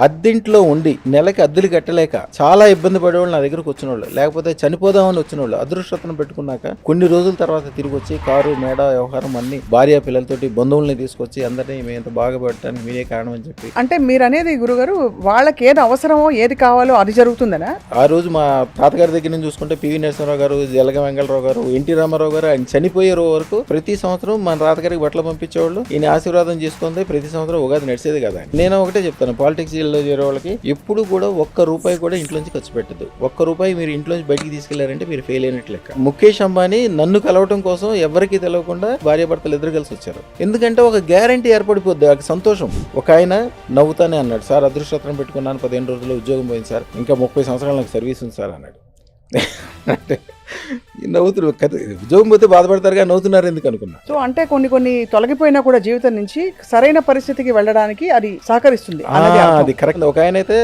అద్దెంట్లో ఉండి నెలకి అద్దెలు కట్టలేక చాలా ఇబ్బంది పడేవాళ్ళు నా దగ్గరకు వచ్చిన వాళ్ళు, లేకపోతే చనిపోదామని వచ్చిన వాళ్ళు అదృష్టతను పెట్టుకున్నాక కొన్ని రోజుల తర్వాత తిరిగి వచ్చి కారు మేడ వ్యవహారం అన్ని భార్య పిల్లలతోటి బంధువుల్ని తీసుకొచ్చి అందరినీ మేము ఎంత బాగా పెట్టడానికి మీరే కారణం అని చెప్పి. అంటే మీరు అనేది గురుగారు వాళ్ళకి ఏది అవసరమో ఏది కావాలో అది జరుగుతుందనా? ఆ రోజు మా తాతగారి దగ్గర నుంచి చూసుకుంటే పివి నరసింహరావు గారు, జలగ వెంకటరావు గారు, ఎన్టీ రామారావు గారు ఆయన చనిపోయే వరకు ప్రతి సంవత్సరం మన తాతగారికి బట్టలు పంపించేవాళ్ళు. ఈయన ఆశీర్వాదం చేసుకుంటే ప్రతి సంవత్సరం ఉగాది నడిచేది కదా. నేను ఒకటే చెప్తాను, పాలిటిక్స్ లో చేరే వాళ్ళకి ఎప్పుడు కూడా ఒక్క రూపాయి కూడా ఇంట్లోంచి ఖర్చు పెట్టదు. ఒక్క రూపాయి మీరు ఇంట్లోంచి బయటికి తీసుకెళ్లారంటే మీరు ఫెయిల్ అయినట్లు లెక్క. ముఖేష్ అంబానీ నన్ను కలవటం కోసం ఎవరికి తెలియకుండా భార్యాభర్తలు ఇద్దరు కలిసి వచ్చారు. ఎందుకంటే ఒక గ్యారంటీ ఏర్పడిపోద్ది, ఒక సంతోషం. ఒక ఆయన నవ్వుతానే అన్నాడు, సార్ అదృష్టం పెట్టుకున్నాను, 15 రోజుల్లో ఉద్యోగం పోయింది సార్, ఇంకా 30 సంవత్సరాలు నాకు సర్వీస్ ఉంది సార్ అన్నాడు. అంటే నవ్వుతున్నారు కదా, ఉద్యోగం పోతే బాధపడతారుగా, నవ్వుతున్నారు ఎందుకు అనుకున్నా. సో అంటే కొన్ని తొలగిపోయినా కూడా జీవితం నుంచి సరైన పరిస్థితికి వెళ్ళడానికి అది సహకరిస్తుంది. అది కరెక్ట్. ఒక ఆయన అయితే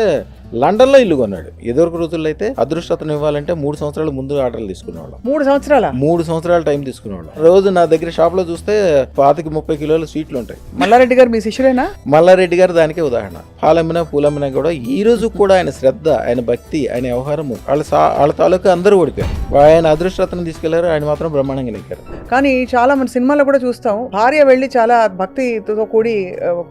లండన్ లో ఇల్లు కొన్నాడు. ఎదురు రోజుల్లో అయితే అదృష్టతను ఇవ్వాలంటే 3 సంవత్సరాల ముందు ఆర్డర్లు తీసుకునేవాళ్ళం. 3 సంవత్సరాల టైం తీసుకునేవాళ్ళం. రోజు నా దగ్గర షాప్ లో చూస్తే 25-30 కిలోల స్వీట్లు ఉంటాయి. మల్లారెడ్డి గారు మీ శిష్యులేనా? మల్లారెడ్డి గారు దానికే ఉదాహరణ. పాలమ్మినా పూలమ్మినా కూడా ఈ రోజు కూడా ఆయన శ్రద్ధ, ఆయన భక్తి, ఆయన వ్యవహారము, వాళ్ళ తాలూకా అందరూ ఓడిపోయారు. ఆయన అదృష్టతను తీసుకెళ్లారు, ఆయన మాత్రం బ్రహ్మాండంగా నెక్కారు. కానీ చాలా మంది సినిమాలో కూడా చూస్తాం, భార్య వెళ్ళి చాలా భక్తితో కూడి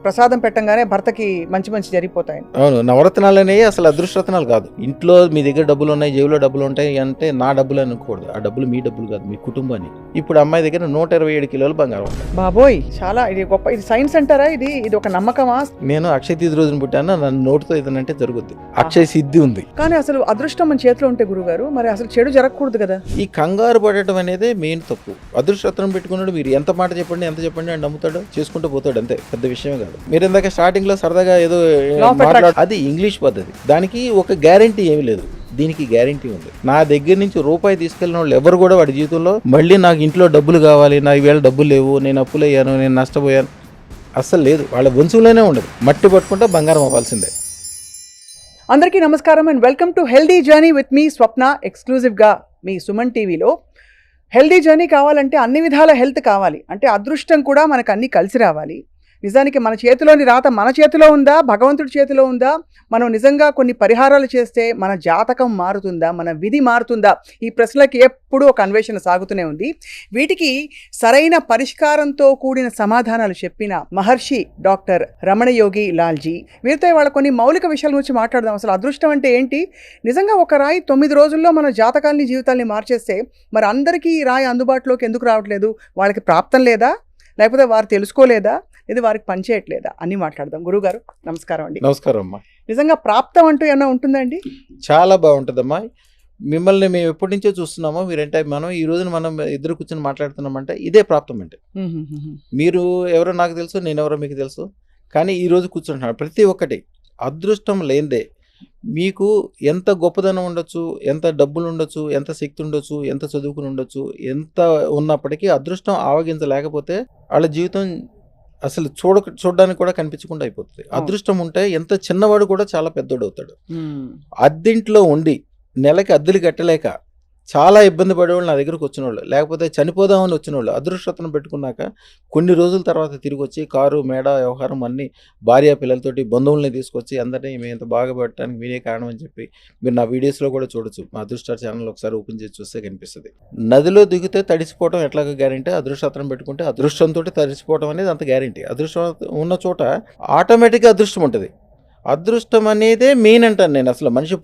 ప్రసాదం పెట్టంగానే భర్తకి మంచి జరిగిపోతాయి. అవును, నవరత్నాలనే అసలు అదృష్టరత్నాలు కాదు. ఇంట్లో మీ దగ్గర డబ్బులు ఉన్నాయి, జేబులో డబ్బులు ఉంటాయి అంటే నా డబ్బులు అనుకోకూడదు. ఆ డబ్బులు మీ డబ్బులు కాదు, మీ కుటుంబాన్ని. ఇప్పుడు అమ్మాయి దగ్గర 127 కిలోలు బంగారం ఉంటాయి. బాబోయ్, చాలా ఇది గొప్ప. ఇది సైన్స్ అంటారా? ఇది ఒక నమ్మకమా? నేను అక్షయ తిథి రోజున పుట్టాను, నన్ను నోటితో ఏదంటే జరుగుద్ది. అక్షయ సిద్ధి ఉంది. కానీ అసలు అదృష్టం మన చేతిలో ఉంటే గురుగారు, మరి అసలు చెడు జరగకూడదు కదా. ఈ కంగారు పడటం అనేది మెయిన్ తప్పు. అదృష్టరత్నం పెట్టుకున్నాడు, మీరు ఎంత మాట చెప్పండి, ఎంత చెప్పండి అని నమ్ముతాడు, చేసుకుంటూ పోతాడు, అంతే. పెద్ద విషయమే కాదు. మీరు ఇందాక స్టార్టింగ్ లో సరదాగా ఏదో అది ఇంగ్లీష్ పద్ధతి, దానికి ఒక గ్యారంటీ ఏమి లేదు. దీనికి గ్యారంటీ ఉంది. నా దగ్గర నుంచి రూపాయి తీసుకెళ్ళిన వాళ్ళు ఎవరు కూడా వాడి జీవితంలో మళ్ళీ నాకు ఇంట్లో డబ్బులు కావాలి, నాకు ఈవేళ డబ్బులు లేవు, నేను అప్పులయ్యాను, నేను నష్టపోయాను, అస్సలు లేదు. వాళ్ళ వంశంలోనే ఉండదు. మట్టి పట్టుకుంటే బంగారం అవ్వాల్సిందే. అందరికీ నమస్కారం and welcome to healthy journey with me Swapna. ఎక్స్క్లూజివ్గా మీ సుమన్ టీవీలో. హెల్దీ జర్నీ కావాలంటే అన్ని విధాల హెల్త్ కావాలి, అంటే అదృష్టం కూడా మనకు అన్ని కలిసి రావాలి. నిజానికి మన చేతిలోని రాత మన చేతిలో ఉందా, భగవంతుడి చేతిలో ఉందా? మనం నిజంగా కొన్ని పరిహారాలు చేస్తే మన జాతకం మారుతుందా, మన విధి మారుతుందా? ఈ ప్రశ్నలకి ఎప్పుడూ ఒక అన్వేషణ సాగుతూనే ఉంది. వీటికి సరైన పరిష్కారంతో కూడిన సమాధానాలు చెప్పిన మహర్షి డాక్టర్ రమణయోగి లాల్జీ. వీరితో వాళ్ళ కొన్ని మౌలిక విషయాల గురించి మాట్లాడదాం. అసలు అదృష్టం అంటే ఏంటి? నిజంగా ఒక రాయి 9 రోజుల్లో మన జాతకాల్ని, జీవితాల్ని మార్చేస్తే మరి అందరికీ ఈ రాయి అందుబాటులోకి ఎందుకు రావట్లేదు? వాళ్ళకి ప్రాప్తం లేదా, లేకపోతే వారు తెలుసుకోలేదా, ఇది వారికి పనిచేయట్లేదా అని మాట్లాడదాం. గురుగారు నమస్కారం అండి. నమస్కారం అమ్మా. నిజంగా ప్రాప్తం అంటూ ఏమైనా ఉంటుందండి? చాలా బాగుంటుందమ్మా. మిమ్మల్ని మేము ఎప్పటి నుంచో చూస్తున్నామో, మీరంటే మనం ఈ రోజున మనం ఇద్దరు కూర్చొని మాట్లాడుతున్నామంటే ఇదే ప్రాప్తం. అంటే మీరు ఎవరో నాకు తెలుసు, నేను ఎవరో మీకు తెలుసు, కానీ ఈ రోజు కూర్చుంటున్నాను. ప్రతి ఒక్కటి అదృష్టం లేనిదే. మీకు ఎంత గొప్పదనం ఉండొచ్చు, ఎంత డబ్బులు ఉండొచ్చు, ఎంత శక్తి ఉండొచ్చు, ఎంత చదువుకుని ఉండొచ్చు, ఎంత ఉన్నప్పటికీ అదృష్టం ఆవగించలేకపోతే వాళ్ళ జీవితం అసలు చూడడానికి కూడా కనిపించకుండా అయిపోతుంది. అదృష్టం ఉంటే ఎంత చిన్నవాడు కూడా చాలా పెద్దోడు అవుతాడు. అద్దెంట్లో ఉండి నెలకి అద్దెలు కట్టలేక చాలా ఇబ్బంది పడేవాళ్ళు నా దగ్గరకు వచ్చిన వాళ్ళు, లేకపోతే చనిపోదామని వచ్చిన వాళ్ళు అదృష్టతను పెట్టుకున్నాక కొన్ని రోజుల తర్వాత తిరిగి వచ్చి కారు మేడ వ్యవహారం అన్ని భార్య పిల్లలతోటి బంధువుల్ని తీసుకొచ్చి అందరినీ మేము ఎంత బాగా పెట్టడానికి మీరే కారణం అని చెప్పి మీరు నా వీడియోస్లో కూడా చూడొచ్చు. మా అదృష్ట ఛానల్ ఒకసారి ఓపెన్ చేసి చూస్తే కనిపిస్తుంది. నదిలో దిగితే తడిసిపోవడం ఎట్లాగా గ్యారంటీ, అదృష్టతను పెట్టుకుంటే అదృష్టంతో తడిసిపోవడం అనేది అంత గ్యారంటీ. అదృష్టం ఉన్న చోట ఆటోమేటిక్గా అదృష్టం ఉంటుంది. అదృష్టం అనేదే మెయిన్ అంటాను నేను. అసలు మనిషి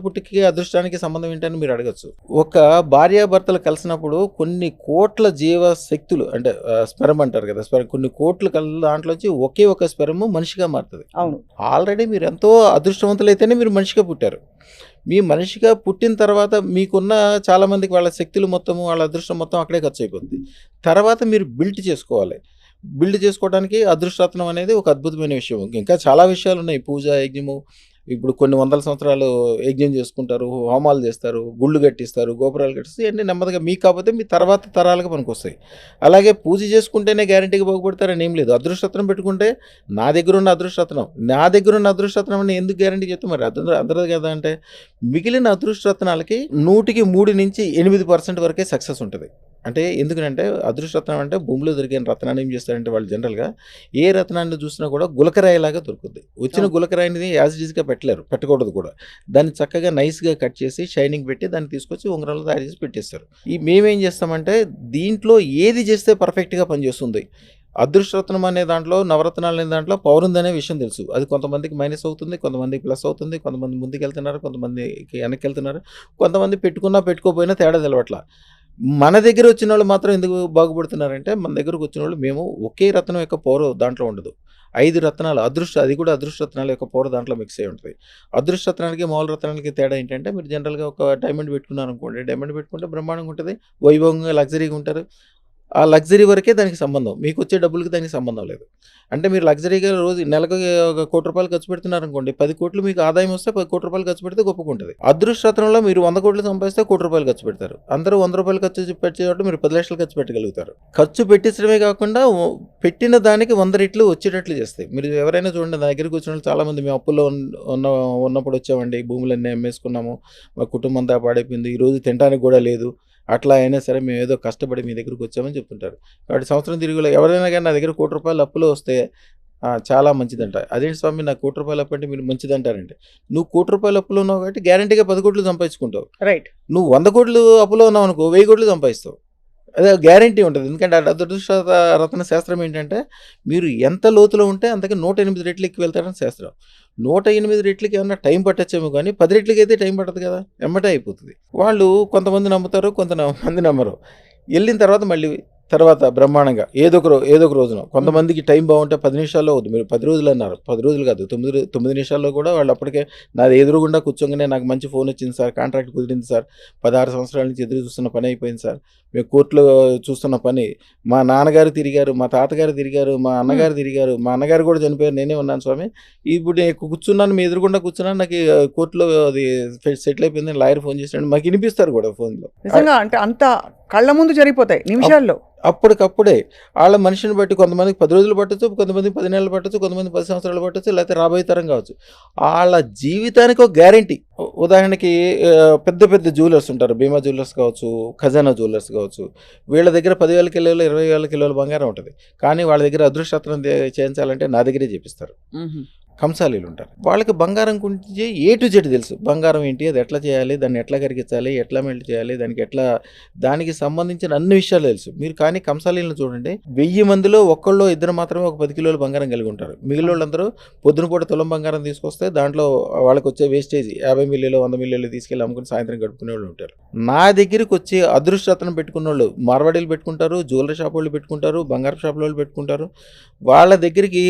పుట్టుకకి అదృష్టానికి సంబంధం ఏంటని మీరు అడగచ్చు. ఒక భార్యాభర్తలు కలిసినప్పుడు కొన్ని కోట్ల జీవ శక్తులు, అంటే స్పెరం అంటారు కదా, కొన్ని కోట్లు దాంట్లోంచి ఒకే ఒక స్పెరము మనిషిగా మారుతుంది. అవును, ఆల్రెడీ మీరు ఎంతో అదృష్టవంతులైతేనే మీరు మనిషిగా పుట్టారు. మీ మనిషిగా పుట్టిన తర్వాత మీకున్న చాలా మందికి వాళ్ళ శక్తులు మొత్తము, వాళ్ళ అదృష్టం మొత్తం అక్కడే ఖర్చు అయిపోతుంది. తర్వాత మీరు బిల్డ్ చేసుకోవాలి. బిల్డ్ చేసుకోవడానికి అదృష్టరత్నం అనేది ఒక అద్భుతమైన విషయం. ఇంకా చాలా విషయాలు ఉన్నాయి. పూజ, యజ్ఞము, ఇప్పుడు కొన్ని 100 సంవత్సరాలు యజ్ఞం చేసుకుంటారు, హోమాలు చేస్తారు, గుళ్ళు కట్టిస్తారు, గోపురాలు కట్టిస్తారు. ఇవన్నీ నెమ్మదిగా మీకు కాకపోతే మీ తర్వాత తరాలకు పనికి వస్తాయి. అలాగే పూజ చేసుకుంటేనే గ్యారంటీగా బాగుపడతారని ఏం లేదు. అదృష్టరత్నం పెట్టుకుంటే నా దగ్గర ఉన్న అదృష్టరత్నం అని ఎందుకు గ్యారంటీ చెప్తే మరి అందరూ కదా. అంటే మిగిలిన అదృష్టరత్నాలకి 100కి 3 నుంచి 8% వరకే సక్సెస్ ఉంటుంది. అంటే ఎందుకంటే అదృష్టరత్నం అంటే భూమిలో దొరికిన రత్నాన్ని ఏం చేస్తారంటే వాళ్ళు జనరల్గా ఏ రత్నాన్ని చూసినా కూడా గులకరాయిలాగా దొరుకుతుంది. వచ్చిన అవును. గులకరాయిని యాజ్ ఇట్ ఈస్గా పెట్టకూడదు కూడా. దాన్ని చక్కగా నైస్గా కట్ చేసి షైనింగ్ పెట్టి దాన్ని తీసుకొచ్చి ఉంగరాలు తయారు చేసి పెట్టేస్తారు. మేమేం చేస్తామంటే దీంట్లో ఏది చేస్తే పర్ఫెక్ట్గా పనిచేస్తుంది. అదృష్టరత్నం అనే దాంట్లో, నవరత్నాలు అనే దాంట్లో పవర్ ఉందనే విషయం తెలుసు. అది కొంతమందికి మైనస్ అవుతుంది, కొంతమందికి ప్లస్ అవుతుంది, కొంతమంది ముందుకెళ్తున్నారు, కొంతమందికి వెనక్కి వెళ్తున్నారు, కొంతమంది పెట్టుకున్నా పెట్టుకోకపోయినా తేడా తెలవట్లా. మన దగ్గర వచ్చిన వాళ్ళు మాత్రం ఎందుకు బాగుపడుతున్నారంటే, మన దగ్గరకు వచ్చిన వాళ్ళు మేము ఒకే రత్నం యొక్క పవర్ దాంట్లో ఉండదు. 5 రత్నాలు అది కూడా అదృష్ట రత్నాల యొక్క పవర్ దాంట్లో మిక్స్ అయ్యి ఉంటుంది. అదృష్ట రత్నానికి మామూలు రత్నాలకి తేడా ఏంటంటే, మీరు జనరల్గా ఒక డైమండ్ పెట్టుకున్నారనుకోండి, డైమండ్ పెట్టుకుంటే బ్రహ్మాండంగా ఉంటుంది, వైభవంగా లగ్జరీగా ఉంటారు. ఆ లగ్జరీ వరకే దానికి సంబంధం. మీకొచ్చే డబ్బులకి దానికి సంబంధం లేదు. అంటే మీరు లగ్జరీగా రోజు నెలకు ఒక ₹1,00,00,000 ఖర్చు పెడుతున్నారనుకోండి, 10,00,00,000 మీకు ఆదాయం వస్తే ₹10,00,00,000 ఖర్చు పెడితే గొప్పగుంటది. అదృష్టరత్నంలో మీరు 100,00,00,000 సంపాదిస్తే ₹1,00,00,000 ఖర్చు పెడతారు. అందరూ ₹100 ఖర్చు పెట్టేటప్పుడు మీరు 10,00,000 ఖర్చు పెట్టగలుగుతారు. ఖర్చు పెట్టించడమే కాకుండా పెట్టిన దానికి 100 రెట్లు వచ్చేటట్లు చేస్తాయి. మీరు ఎవరైనా చూడండి, నా దగ్గరికి వచ్చిన వాళ్ళు చాలామంది మేము అప్పుల్లో ఉన్నప్పుడు వచ్చామండి, భూములన్నీ అమ్మేసుకున్నాము, మా కుటుంబం అంతా పాడైపోయింది, ఈరోజు తినడానికి కూడా లేదు, అట్లా అయినా సరే మేము ఏదో కష్టపడి మీ దగ్గరికి వచ్చామని చెప్తుంటారు. కాబట్టి సంవత్సరం తిరిగిలో ఎవరైనా కానీ నా దగ్గర ₹1,00,00,000 అప్పులో వస్తే చాలా మంచిదంట. అదేంటి స్వామి నాకు ₹1,00,00,000 అప్పు అంటే మీరు మంచిదంటారండి. నువ్వు ₹1,00,00,000 అప్పులో ఉన్నావు కాబట్టి గ్యారంటీగా 10,00,00,000 సంపాదించుకుంటావు. రైట్. నువ్వు 100,00,00,000 అప్పులో ఉన్నావు అనుకో, 1,000,00,000 సంపాదిస్తావు. అదే గ్యారంటీ ఉంటుంది. ఎందుకంటే అదృష్ట రత్న శాస్త్రం ఏంటంటే, మీరు ఎంత లోతులో ఉంటే అంతకి 108 రెట్లు ఎక్కి వెళ్తారని శాస్త్రం. 108 రెట్లకి ఏమన్నా టైం పట్టచ్చేమో కానీ 10 రెట్లకి అయితే టైం పట్టదు కదా, ఎమ్మటే అయిపోతుంది. వాళ్ళు కొంతమంది నమ్ముతారు, కొంతమంది నమ్మరు. వెళ్ళిన తర్వాత బ్రహ్మాండంగా ఏదో ఒక రోజున కొంతమందికి టైం బాగుంటే 10 నిమిషాల్లో అవుతుంది. మీరు 10 రోజులు అన్నారు, 10 రోజులు కాదు, 9 నిమిషాల్లో కూడా వాళ్ళు అప్పటికే నాది ఎదురుగుండా కూర్చోగానే నాకు మంచి ఫోన్ వచ్చింది సార్, కాంట్రాక్ట్ కుదిరింది సార్, 16 సంవత్సరాల నుంచి ఎదురు చూస్తున్న పని అయిపోయింది సార్, మేము కోర్టులో చూస్తున్న పని, మా నాన్నగారు తిరిగారు, మా తాతగారు తిరిగారు, మా అన్నగారు తిరిగారు, మా అన్నగారు కూడా చనిపోయారు, నేనే ఉన్నాను స్వామి, ఇప్పుడు నేను కూర్చున్నాను, మీ ఎదురుగుండా కూర్చున్నాను, నాకు కోర్టులో అది సెటిల్ అయిపోయింది, లాయర్ ఫోన్ చేసినాడు, మాకు వినిపిస్తారు కూడా ఫోన్లో. నిజంగా అంటే అంత కళ్ళ ముందు జరిగిపోతాయి నిమిషాల్లో. అప్పటికప్పుడే వాళ్ళ మనిషిని బట్టి కొంతమందికి 10 రోజులు పట్టచ్చు, కొంతమందికి 10 నెలలు పట్టచ్చు, కొంతమంది 10 సంవత్సరాలు పట్టచ్చు, లేకపోతే రాబోయే తరం కావచ్చు. వాళ్ళ జీవితానికి ఒక గ్యారంటీ. ఉదాహరణకి పెద్ద పెద్ద జ్యువెలర్స్ ఉంటారు, భీమా జ్యువెలర్స్ కావచ్చు, ఖజానా జ్యువెలర్స్ కావచ్చు, వీళ్ళ దగ్గర 10,000 కిలోలు 20,000 కిలోల బంగారం ఉంటుంది. కానీ వాళ్ళ దగ్గర అదృష్టరత్నం చేయించాలంటే నా దగ్గరే చేపిస్తారు. కంసాలీలు ఉంటారు, వాళ్ళకి బంగారం గురించి ఏ టు జెడ్ తెలుసు. బంగారం ఏంటి, అది ఎట్లా చేయాలి, దాన్ని ఎట్లా కరిగించాలి, ఎట్లా మెల్ట్ చేయాలి, దానికి సంబంధించిన అన్ని విషయాలు తెలుసు. మీరు కానీ కంసాలీలను చూడండి, 1000 మందిలో ఒక్కళ్ళో ఇద్దరు మాత్రమే ఒక 10 కిలోల బంగారం కలిగి ఉంటారు. మిగిలిన వాళ్ళందరూ పొద్దునపూట తులం బంగారం తీసుకొస్తే దాంట్లో వాళ్ళకి వచ్చే వేస్టేజ్ 50 మిల్లీలు 100 మిల్లీలు తీసుకెళ్ళి అమ్ముకుని సాయంత్రం గడుపుకునే వాళ్ళు ఉంటారు. నా దగ్గరికి వచ్చి అదృష్టరత్నం పెట్టుకున్న వాళ్ళు మార్వాడీలు పెట్టుకుంటారు, జ్యువెలరీ షాప్ వాళ్ళు పెట్టుకుంటారు, బంగారు షాప్ వాళ్ళు పెట్టుకుంటారు. వాళ్ళ దగ్గరికి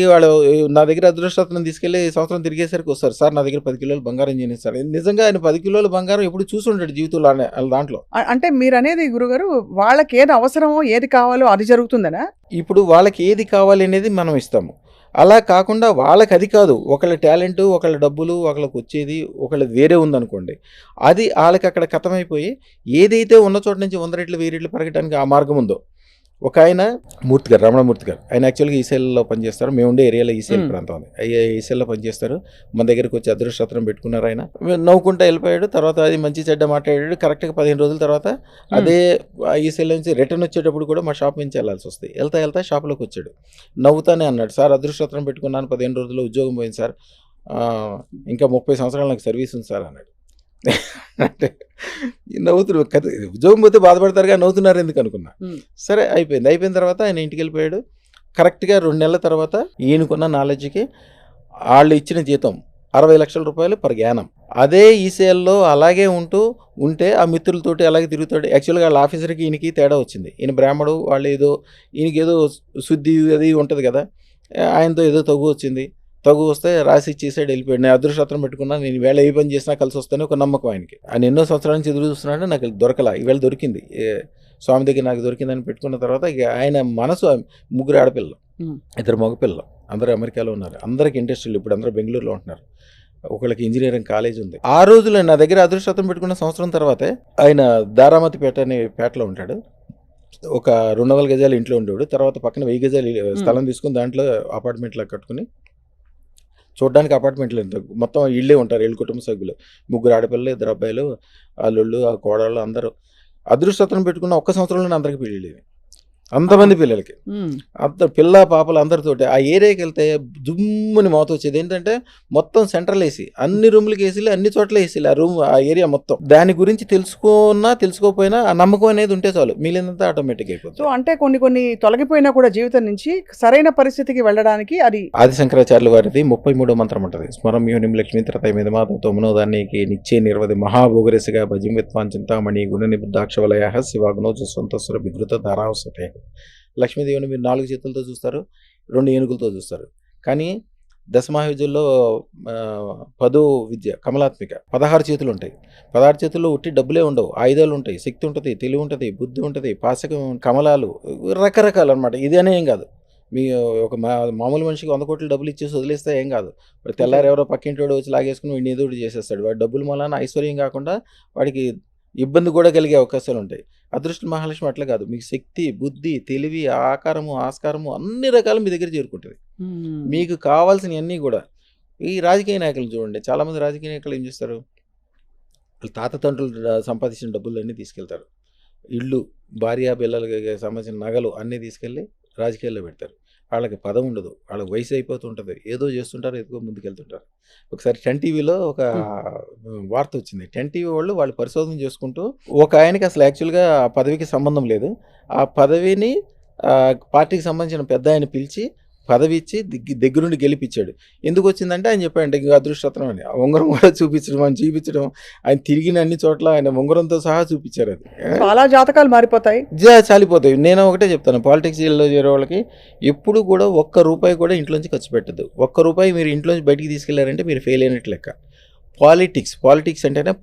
నా దగ్గర అదృష్టరత్నం తీసుకెళ్ళి సంవత్సరం తిరిగేసరికి వస్తారు, సార్ నా దగ్గర 10 కిలోలు బంగారం చేయిస్తారు. నిజంగా ఆయన 10 కిలోల బంగారం ఎప్పుడు చూసుంటాడు జీవితంలో దాంట్లో. అంటే మీరు అనేది గురుగారు, వాళ్ళకి ఏది అవసరమో ఏది కావాలో అది జరుగుతుందనా? ఇప్పుడు వాళ్ళకి ఏది కావాలి అనేది మనం ఇస్తాము. అలా కాకుండా వాళ్ళకి అది కాదు, ఒకళ్ళ టాలెంట్, ఒకళ్ళ డబ్బులు, ఒకళ్ళకి వచ్చేది ఒకళ్ళది వేరే ఉందనుకోండి, అది వాళ్ళకి అక్కడ ఖతమైపోయి ఏదైతే ఉన్న చోట నుంచి 100 రెట్లు 1000 రెట్లు పెరగడానికి ఆ మార్గం ఉందో. ఒక ఆయన మూర్తి గారు, రమణమూర్తి గారు, ఆయన యాక్చువల్గా ఈసీఎల్లో పనిచేస్తారు. మేము ఉండే ఏరియాలో ఈసీఎల్ ప్రాంతం ఉంది, ఈసీఎల్లో పనిచేస్తారు. మన దగ్గరికి వచ్చి అదృష్టరత్నం పెట్టుకున్నారు. ఆయన నవ్వుకుంటూ వెళ్ళిపోయాడు. తర్వాత అది మంచి చెడ్డ మాట్లాడాడు. కరెక్ట్గా 15 రోజుల తర్వాత అదే ఈసీఎల్ నుంచి రిటర్న్ వచ్చేటప్పుడు కూడా మా షాప్ నుంచి వెళ్ళాల్సి వస్తుంది. వెళ్తా షాప్లోకి వచ్చాడు, నవ్వుతానే అన్నాడు, సార్ అదృష్టరత్నం పెట్టుకున్నాను, 15 రోజుల్లో ఉద్యోగం పోయింది సార్, ఇంకా 30 సంవత్సరాలు నాకు సర్వీస్ ఉంది సార్ అన్నాడు. అంటే నవ్వుతున్నారు కదా, ఉద్యోగం పోతే బాధపడతారుగా, నవ్వుతున్నారు ఎందుకు అనుకున్నా. సరే అయిపోయిన తర్వాత ఆయన ఇంటికి వెళ్ళిపోయాడు. కరెక్ట్గా 2 నెలల తర్వాత ఈయనకున్న నాలెడ్జ్కి వాళ్ళు ఇచ్చిన జీతం 60 లక్షల రూపాయలు పర్ యానం. అదే ఈసీఎల్లో అలాగే ఉంటే ఆ మిత్రులతోటి అలాగే తిరుగుతాడు. యాక్చువల్గా వాళ్ళ ఆఫీసర్కి ఈయనకి తేడా వచ్చింది. ఈయన బ్రాహ్మడు, వాళ్ళు ఈయనకి ఏదో శుద్ధి అది ఉంటుంది కదా, ఆయనతో ఏదో తగు వస్తే రాసి ఇచ్చేసాడు, వెళ్ళిపోయాడు. నేను అదృష్టరత్నం పెట్టుకున్నా, నేను ఈవేళ ఏ పని చేసినా కలిసి వస్తానే ఒక నమ్మకం ఆయనకి. ఆయన ఎన్నో సంవత్సరాల నుంచి ఎదురు చూస్తున్నాడు, నాకు దొరకలా, ఈవేళ దొరికింది, స్వామి దగ్గర నాకు దొరికిందని పెట్టుకున్న తర్వాత ఇక ఆయన మనసు, 3 ఆడపిల్లలు 2 మగపిల్లలు, అందరూ అమెరికాలో ఉన్నారు, అందరికి ఇండస్ట్రీలు, ఇప్పుడు అందరూ బెంగళూరులో ఉంటున్నారు, ఒకళ్ళకి ఇంజనీరింగ్ కాలేజ్ ఉంది. ఆ రోజుల్లో నా దగ్గర అదృష్టరత్నం పెట్టుకున్న సంవత్సరం తర్వాతే ఆయన దారామతిపేట అనే పేటలో ఉంటాడు. ఒక 200 గజాలు ఇంట్లో ఉండేవాడు. తర్వాత పక్కన 1000 గజాలు స్థలం తీసుకుని దాంట్లో అపార్ట్మెంట్లో కట్టుకుని, చూడడానికి అపార్ట్మెంట్లు మొత్తం ఇళ్ళే ఉంటారు, 7 కుటుంబ సభ్యులు, 3 ఆడపిల్లలు 2 అబ్బాయిలు, అల్లుళ్ళు, ఆ కోడళ్ళు అందరూ. అదృష్టం పెట్టుకున్న ఒక్క సంవత్సరంలోనే అందరికి పెళ్ళి, అంతమంది పిల్లలకి, అంత పిల్ల పాపలు అందరితోటి ఆ ఏరియాకి వెళ్తే జుమ్ముని మోత వచ్చేది. ఏంటంటే మొత్తం సెంట్రల్ ఏసీ, అన్ని రూమ్లకి ఏసీలు, అన్ని చోట్ల ఏసీలు, ఆ ఏరియా మొత్తం. దాని గురించి తెలుసుకోకపోయినా ఆ నమ్మకం అనేది ఉంటే చాలు, మిగిలినంతా ఆటోమేటిక్ అయిపోతుంది. సో అంటే కొన్ని తొలగిపోయినా కూడా జీవితం నుంచి సరైన పరిస్థితికి వెళ్ళడానికి అది ఆది శంకరాచార్యుల వారిది 33వ మంత్రం ఉంటుంది. స్మరమ్యోనిం లక్ష్మీ త్రతమిదమాతో మనోదానికి నిత్యే నిర్వధి మహాభోగరసిగా భజిం విత్వాన్ చింతామణి గుణ నిబుద్ధాక్షవలయ శివాగ్నో జస్వంతస్వర విధృత ధారావసతే. లక్ష్మీదేవిని మీరు 4 చేతులతో చూస్తారు, 2 ఏనుగులతో చూస్తారు. కానీ దశమహావిద్యల్లో 10వ విద్య కమలాత్మిక 16 చేతులు ఉంటాయి. 16 చేతుల్లో ఉట్టి డబ్బులే ఉండవు, ఆయుధాలు ఉంటాయి, శక్తి ఉంటుంది, తెలివి ఉంటుంది, బుద్ధి ఉంటుంది, పాశకం, కమలాలు, రకరకాలు అనమాట. ఇది అనే ఏం కాదు, మీ ఒక మామూలు మనిషికి 100 కోట్ల డబ్బులు ఇచ్చేసి వదిలేస్తే ఏం కాదు. తెల్లారు ఎవరో పక్కింటి వచ్చి లాగేసుకుని వీడిని ఏదో చేసేస్తాడు. వాడి డబ్బులు మూలాన ఐశ్వర్యం కాకుండా వాడికి ఇబ్బంది కూడా కలిగే అవకాశాలు ఉంటాయి. అదృష్ట మహాలక్ష్మి అట్లా కాదు, మీకు శక్తి, బుద్ధి, తెలివి, ఆకారము, ఆస్కారము అన్ని రకాలు మీ దగ్గర చేరుకుంటుంది. మీకు కావాల్సినవన్నీ కూడా. ఈ రాజకీయ నాయకులు చూడండి, చాలామంది రాజకీయ నాయకులు ఏం చేస్తారు, వాళ్ళ తాత తండ్రులు సంపాదించిన డబ్బులన్నీ తీసుకెళ్తారు. ఇళ్ళు, భార్య పిల్లలకి సంబంధించిన నగలు అన్నీ తీసుకెళ్ళి రాజకీయాల్లో పెడతారు. వాళ్ళకి పదం ఉండదు, వాళ్ళకి వయసు అయిపోతుంటుంది, ఏదో చేస్తుంటారు, ఎదుగు ముందుకెళ్తుంటారు. ఒకసారి 10 టీవీలో ఒక వార్త వచ్చింది. 10 టీవీ వాళ్ళు పరిశోధన చేసుకుంటూ ఒక ఆయనకి అసలు యాక్చువల్గా ఆ పదవికి సంబంధం లేదు, ఆ పదవిని పార్టీకి సంబంధించిన పెద్ద ఆయన పిలిచి పదవి ఇచ్చి దగ్గరుండి గెలిపించాడు. ఎందుకు వచ్చిందంటే ఆయన చెప్పాడంటే ఇంకా అదృష్టం అని. ఆ ఉంగరం కూడా చూపించడం ఆయన తిరిగిన అన్ని చోట్ల ఆయన ఉంగరంతో సహా చూపించారు. అది చాలా జాతకాలు మారిపోతాయి, చాలిపోతాయి. నేను ఒకటే చెప్తాను, పాలిటిక్స్లో చేరే వాళ్ళకి ఎప్పుడు కూడా ₹1 కూడా ఇంట్లోంచి ఖర్చు పెట్టద్దు. ₹1 మీరు ఇంట్లోంచి బయటికి తీసుకెళ్లారంటే మీరు ఫెయిల్ అయినట్టు లెక్క. పాలిటిక్స్ అంటేనే